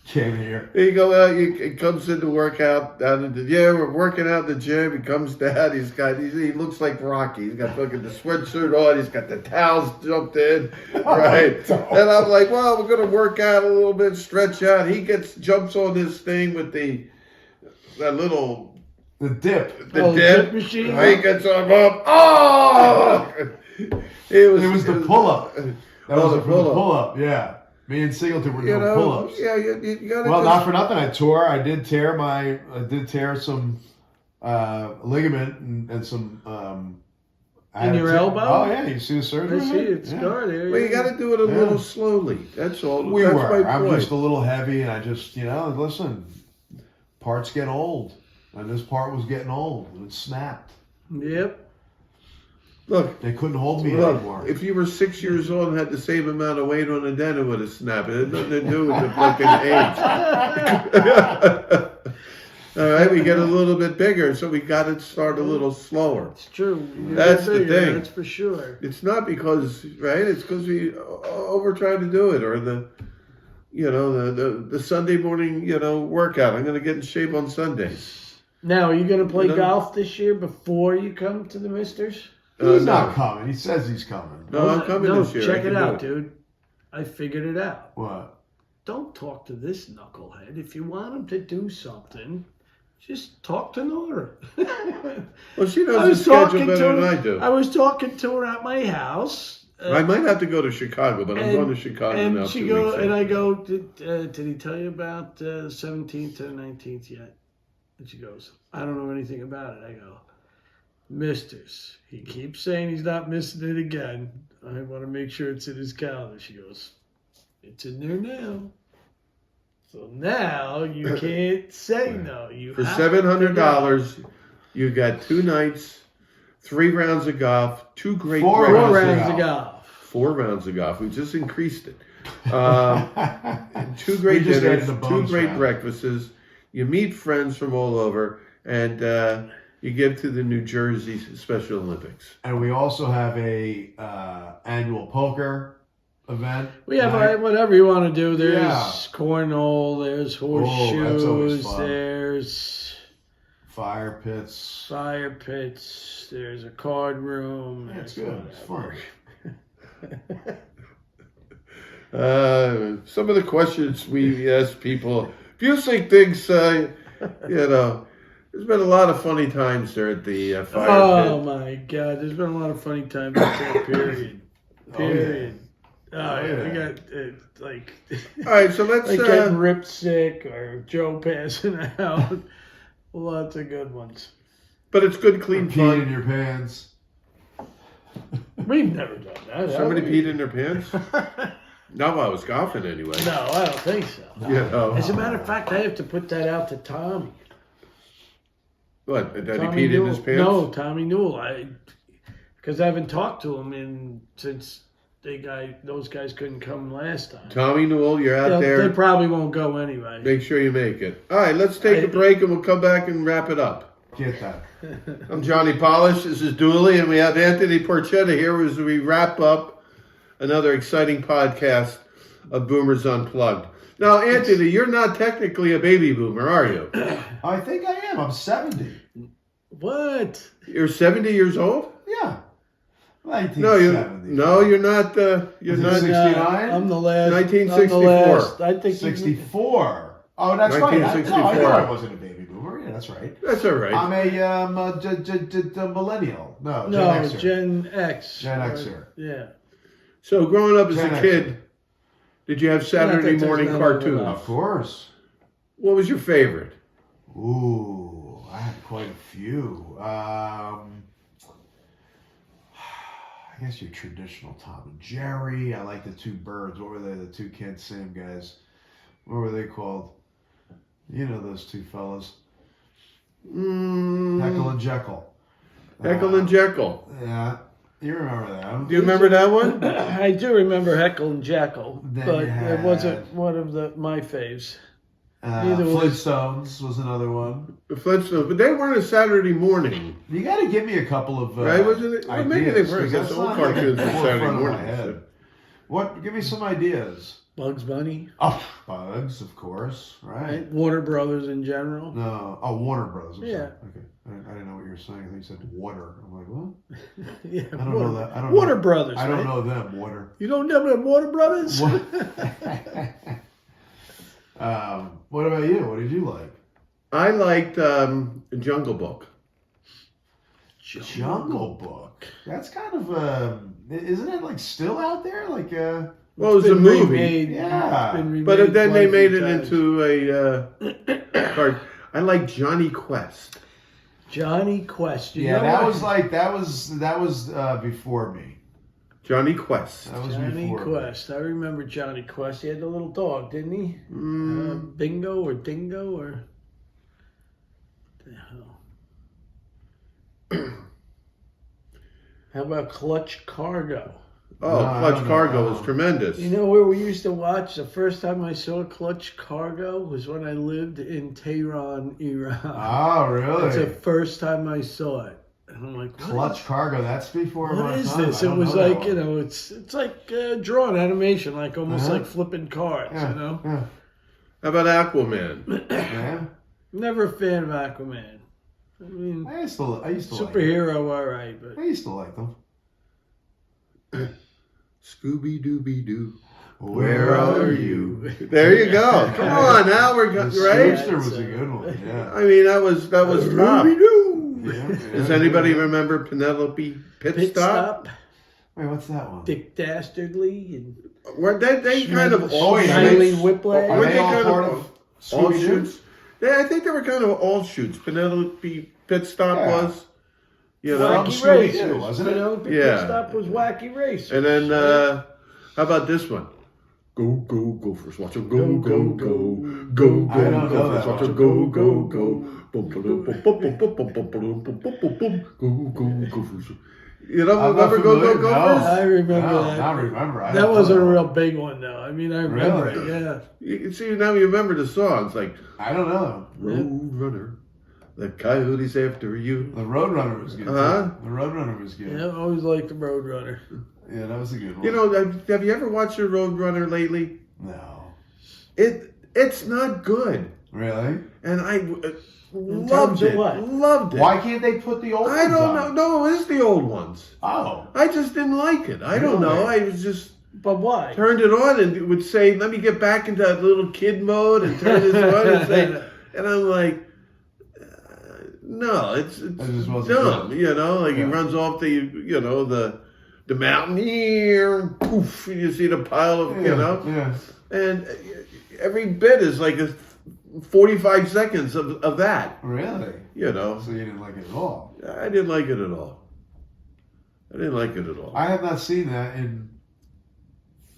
Came here. He go out. He comes in to work out down in the gym. We're working out in the gym. He comes down. He looks like Rocky. He's got fucking the sweatshirt on. He's got the towels jumped in, right? And I'm like, well, we're gonna work out a little bit, stretch out. He jumps on this thing with that little The dip. dip machine. He gets up. Oh! It was the pull-up. That was the the pull-up. Yeah. Me and Singleton were doing pull-ups. Yeah, you gotta. Well, not for nothing. I did tear some ligament and some I In had your a elbow? Oh yeah, you see the surgery? I see it's scarred there. Well, you got to do it a Yeah. little slowly. That's all. We That's were. my I'm point. just a little heavy, and I just, listen, parts get old. And this part was getting old, and it snapped. Yep. Look, they couldn't hold me anymore. If you were 6 years old and had the same amount of weight on it, then it would have snapped. It had nothing to do with the fucking age. All right, we get a little bit bigger, so we got to start a little slower. It's true. That's the thing. That's for sure. It's not because, right? It's because we over try to do it, or the Sunday morning, workout. I'm going to get in shape on Sundays. Now, are you going to play golf this year before you come to the Misters? He's not coming. He says he's coming. No, I'm coming this year. Check it out, dude. I figured it out. What? Don't talk to this knucklehead. If you want him to do something, just talk to Nora. Well, she knows the schedule better than I do. I was talking to her at my house. I might have to go to Chicago, but I'm going to Chicago and now. She 2 go, weeks and in. I go, did he tell you about the 17th or 19th yet? And she goes, I don't know anything about it. I go, Misters. He keeps saying he's not missing it again. I want to make sure it's in his calendar. She goes, it's in there now. So now you can't say no. You For have $700, you got 2 nights, 3 rounds of golf, 2 great Four to go. 4 breakfasts. rounds of golf. 4 rounds of golf. We just increased it. 2 great We just dinners, added the 2 bonus great round. breakfasts. You meet friends from all over, and you give to the New Jersey Special Olympics. And we also have a annual poker event. We have night. whatever you want to do. There's Yeah. cornhole, there's that's always horseshoes, fun. there's Fire pits. fire pits, there's a card room. Yeah, it's there's good. It's fun. Some of the questions we ask people, if you think things, there's been a lot of funny times there at the fire Oh pit. my God, there's been a lot of funny times out there, period. Period. Oh, yeah. We got, like, All right, so let's... like getting ripped sick or Joe passing out. Lots of good ones. but it's good, clean Peeing in fun. your pants. We've never done that. Somebody have we? peed in their pants? Not while I was golfing, anyway. No, I don't think so. As As a matter of fact, I have to put that out to Tommy. What? That Tommy he peed in Newell. his pants? No, Tommy Newell. Because I haven't talked to him since those guys couldn't come last time. Tommy Newell, you're out there. They probably won't go anyway. Make sure you make it. All right, let's take a break and we'll come back and wrap it up. Get that. I'm Johnny Polish. This is Dooley, and we have Anthony Porchetta here as we wrap up another exciting podcast of Boomers Unplugged. Now, Anthony, you're not technically a baby boomer, are you? I think I am. I'm 70. What? You're 70 years old? Yeah. No, 1970. you're not. You're Is it not. 69? I'm the last. 1964. I'm the last. I think 64. Oh, that's right. I 1964. thought I wasn't a baby boomer. Yeah, that's right. That's all right. I'm a millennial. No, No, Gen Xer. Gen X. Gen Xer. Yeah. So, growing up as Gen a Xer. kid, did you have Saturday think there's morning none cartoons? of Of course. What was your favorite? Ooh, I had quite a few. I guess your traditional Tom and Jerry. I like the 2 birds. What were they? The 2 Can't Sim guys. What were they called? You know those 2 fellas. Heckle and Jekyll. Heckle and Jekyll. Yeah. You remember that? Do you remember that one? I do remember Heckle and Jekyll, Then but you had- it wasn't one of my faves. Flintstones was another one. The Flintstones, but they weren't a Saturday morning, You got to give me a couple of right? Wasn't it? Well, maybe they ideas, were. 'cause Because that's old not cartoons were on the Saturday forefront of my mornings. head. What? Give me some ideas. Bugs Bunny, Oh, Bugs, of course, right? right? Warner Brothers in general. No, Warner Brothers. I'm Yeah. sorry. Okay, I didn't know what you were saying. I think you said water. I'm like, what? Yeah, I don't know that. I don't Warner know. Brothers. I don't right? know them. Water. You don't know the Warner Brothers? What about you? What did you like? I liked Jungle Book. Jungle Book. That's kind of isn't it like still out there? Like Well, it was a Been movie, remade. Yeah. It's been remade but then they quite a made few it times. into a card. I like Johnny Quest. Johnny Quest. You Yeah, know that what? was before me. Johnny Quest. That was Johnny before Quest. I remember Johnny Quest. He had the little dog, didn't he? Bingo or Dingo or what the hell? How about Clutch Cargo? Oh, No, I Clutch don't know. Cargo was tremendous. You know where we used to watch? The first time I saw Clutch Cargo was when I lived in Tehran, Iran. Oh, really? That's the first time I saw it. And I'm like, Clutch Cargo. That's before What my is time. this? I It don't was know that like, one. you know, it's like drawn animation, like almost Uh-huh. like flipping cards, Yeah, you know? yeah. How about Aquaman? Yeah. Never a fan of Aquaman. I mean, I used to like them. superhero, all right, but I used to like them. Scooby Dooby Doo. Where are you? There you go. Come on, now we're The right. Scoopster was a good one. Yeah. I mean, that was top. Scooby-Doo! Yeah, Does yeah. anybody remember Penelope Pit Pit Stop? Stop, Wait, what's that one? Dick Dastardly, and Were they kind of all yeah. Smiley shoots? Whiplash. Are Were they they all kind part of of all Scooby-Doo? shoots? Yeah, I think they were kind of all shoots. Penelope Pit Stop Yeah. was, you know, From Wacky Scooby-Doo, Racers, wasn't it? Penelope Yeah. Pit Stop was Wacky Racers. and then how about this one? Go go go first watch go go go go go I don't know go that first watch one. go go go boom boom boom boom boom boom boom boom boom boom boom go go first. You don't I'm not remember go go familiar. go No. first? I remember No, that. not remember. I That don't wasn't a know. real big one, though. I mean, I remember Really? it, yeah. You can see now you remember the songs like I don't know. Road Runner, the coyotes after you. The Roadrunner was good. Uh-huh. Too. The Roadrunner was good. Yeah, I always liked the Roadrunner. Yeah, that was a good one. You know, have you ever watched the Road Runner lately? No. It's not good, Really? and I terms loved of it. what? Loved it. Why can't they put the old I ones don't on? know. No, it is the old ones. Oh. I just didn't like it. I don't know. I was just But why? turned it on and it would say, "Let me get back into that little kid mode," and turn this on and say, and I'm like, no, it's just wasn't dumb. good. You know, like he Yeah. runs off the mountain here, poof, and you see the pile of you know, Yeah. and every bit is like 45 seconds of that. Really? You know, So you didn't like it at all? I didn't like it at all. I didn't like it at all. I have not seen that in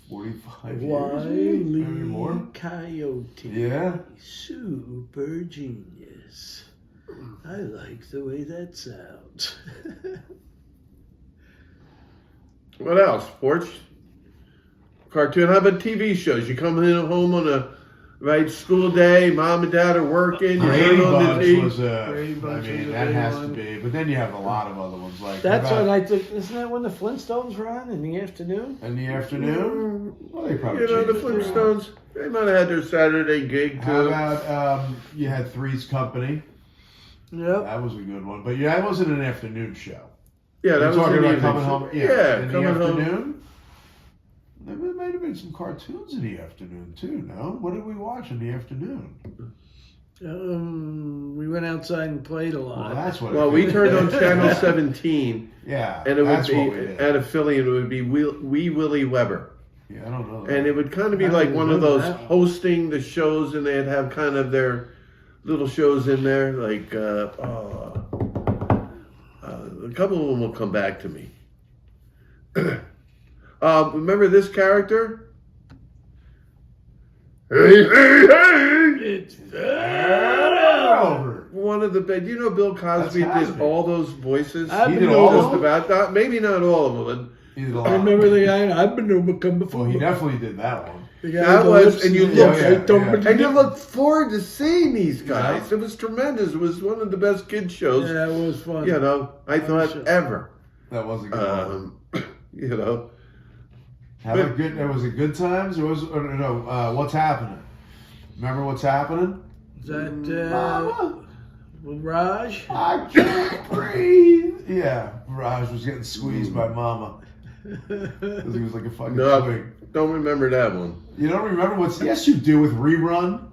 45 years. Wily Maybe more. Coyote. Yeah. Super genius. I like the way that sounds. What else? Porch? Cartoon? How about TV shows? You come in home on a school day, mom and dad are working, you Brady turn on the Bunch TV. was Brady Bunch I mean, was a that big has one. to be. But then you have a lot of other ones like That's how when about I took. Isn't that when the Flintstones were on in the afternoon? in the afternoon. Well, they probably You know, the changed it. Flintstones, they might have had their Saturday gig How too. about you had Three's Company? Yep. That was a good one, but yeah, that wasn't an afternoon show. Yeah, that You're was talking in the about coming evening. home. Yeah, in the coming home. afternoon. There might have been some cartoons in the afternoon too. No, what did we watch in the afternoon? We went outside and played a lot. Well, that's what. Well, it we is. turned on Channel 17, Yeah, and it would that's what we be did. at a Philly, and it would be Wee Willie Weber. Yeah, I don't know. And it would kind of be I like don't one of remember those that one. hosting the shows, and they'd have kind of their little shows in there. Like a couple of them will come back to me. Remember this character? Hey, hey, hey! It's over. One of the best. You know, Bill Cosby That's did Cosby. all those voices. I've He been did all over- of Just them? about that. Maybe not all of them. He did a I lot. remember the guy. I've been overcome before. Well, he definitely did that one. The guy That with the was- lips and you the look- lips, yeah, I don't yeah. believe And you it. look forward to seeing these guys. Yeah. It was tremendous. It was one of the best kids shows. Yeah, it was fun. You know, I thought Sure. ever. That was a good one. You know, How about good? Was it Good Times or no? What's Happening? Remember What's Happening? Is that Mama, with Raj? I can't breathe. Yeah, Raj was getting squeezed by Mama because he was like a fucking no, twig. don't remember that one. You don't remember what's? Yes, you do with Rerun.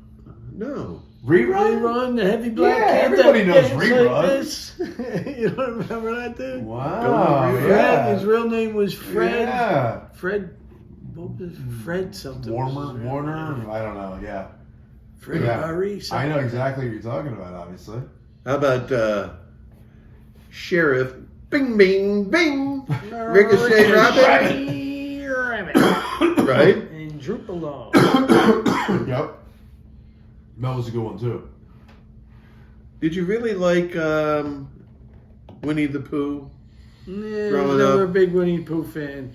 Run, Rerun. the heavy black Yeah, kid everybody that knows danced Rerun. like this. You don't remember that dude? Wow. Don't Fred, Yeah. his real name was Fred. Yeah. Fred, what was Fred something? Warner. I don't know. Yeah. Fred Yeah. Murray. I something. know exactly what you're talking about. Obviously. How about Sheriff, bing, bing, bing, Ricochet Rabbit, right? And Droop Along. Yep. That was a good one too. Did you really like Winnie the Pooh? Yeah, Growing never up? a big Winnie the Pooh fan.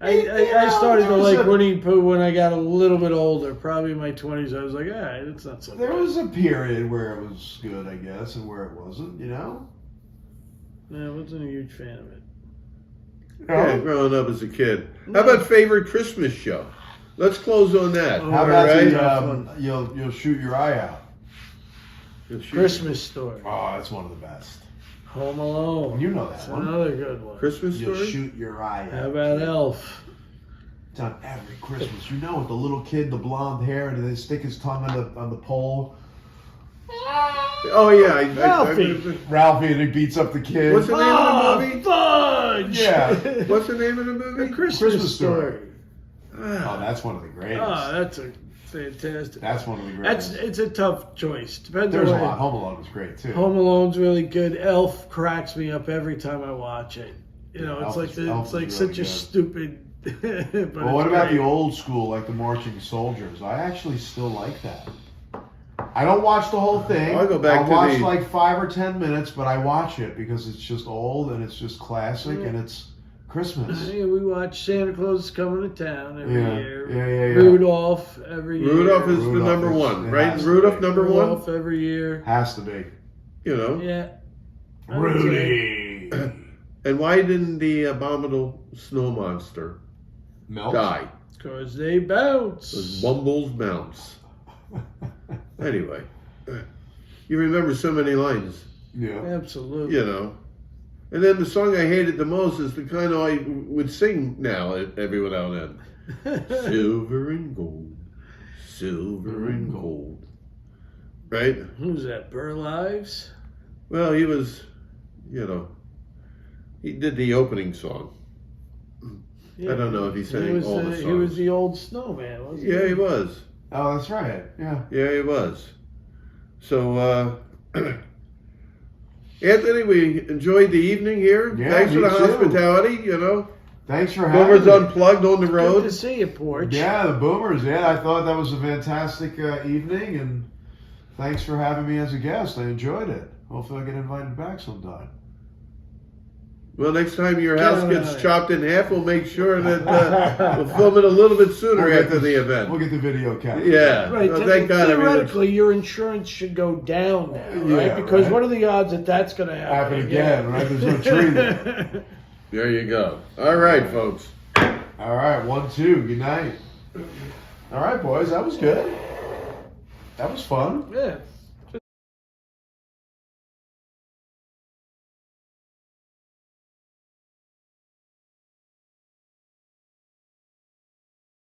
I started to like Winnie the Pooh when I got a little bit older, probably in my 20s. I was like, all right, it's not so There bad. was a period where it was good, I guess, and where it wasn't, you know? Yeah, I wasn't a huge fan of it. Yeah, growing up as a kid. How about favorite Christmas show? Let's close on that. Oh, How about right? the, you'll shoot your eye out? Christmas Story. Oh, that's one of the best. Home Alone. You know that That's one. another good one. Christmas You'll Story? shoot your eye out. How about Elf? It's on every Christmas. You know, with the little kid, the blonde hair, and they stick his tongue on the pole. Oh, yeah. Ralphie. Ralphie, and he beats up the kid. What's the name of the movie? Fudge! Yeah. What's the name of the movie? Christmas Story. Oh, that's one of the greatest. Oh, that's a fantastic. That's one of the greatest. It's a tough choice. Depends There's a on lot. Home Alone was great too. Home Alone's really good. Elf cracks me up every time I watch it. You know, Elf it's is like really such a good. stupid. But Well, what it's about great. the old school, like the Marching Soldiers? I actually still like that. I don't watch the whole thing. I'll go back I to watch the- like 5 or 10 minutes, but I watch it because it's just old and it's just classic and it's Christmas. Yeah, we watch Santa Claus is Coming to Town every year. Yeah. Rudolph every year. Rudolph is the Rudolph number is- one, it right? has to Rudolph be. number one? Rudolph every year. Has to be. You know. Yeah. I would say- Rudy. And why didn't the abominable snow monster Milk? die? 'Cause they bounce. Those Bumbles bounce. Anyway, you remember so many lines, Yeah. Absolutely. you know. And then the song I hated the most is the kind I would sing now every now and then. Silver and gold, silver and gold. Right? Who's that? Burr Lives? Well, he was, you know, he did the opening song. I don't know if he sang all the songs. He was the old snowman, wasn't he? Yeah, he was. Oh, that's right. Yeah. Yeah, he was. So, Anthony, we enjoyed the evening here. Yeah, Thanks for me the too. hospitality, you know. Thanks for having Boomers me. Unplugged on the Good road. to see you, Porch. Yeah, the Boomers. Yeah, I thought that was a fantastic evening, and thanks for having me as a guest. I enjoyed it. Hopefully, I get invited back sometime. Well, next time your Get house on gets it. chopped in half, we'll make sure that we'll film it a little bit sooner We'll get after the event. We'll get the video captured. Yeah. Right. Well, thank God. I mean, Theoretically, your insurance should go down now, right? Yeah, Because right. what are the odds that that's going to Happen again, right? There's no tree there. there you go. All right, folks. All right, 1, 2. Good night. All right, boys. That was good. That was fun. Yeah.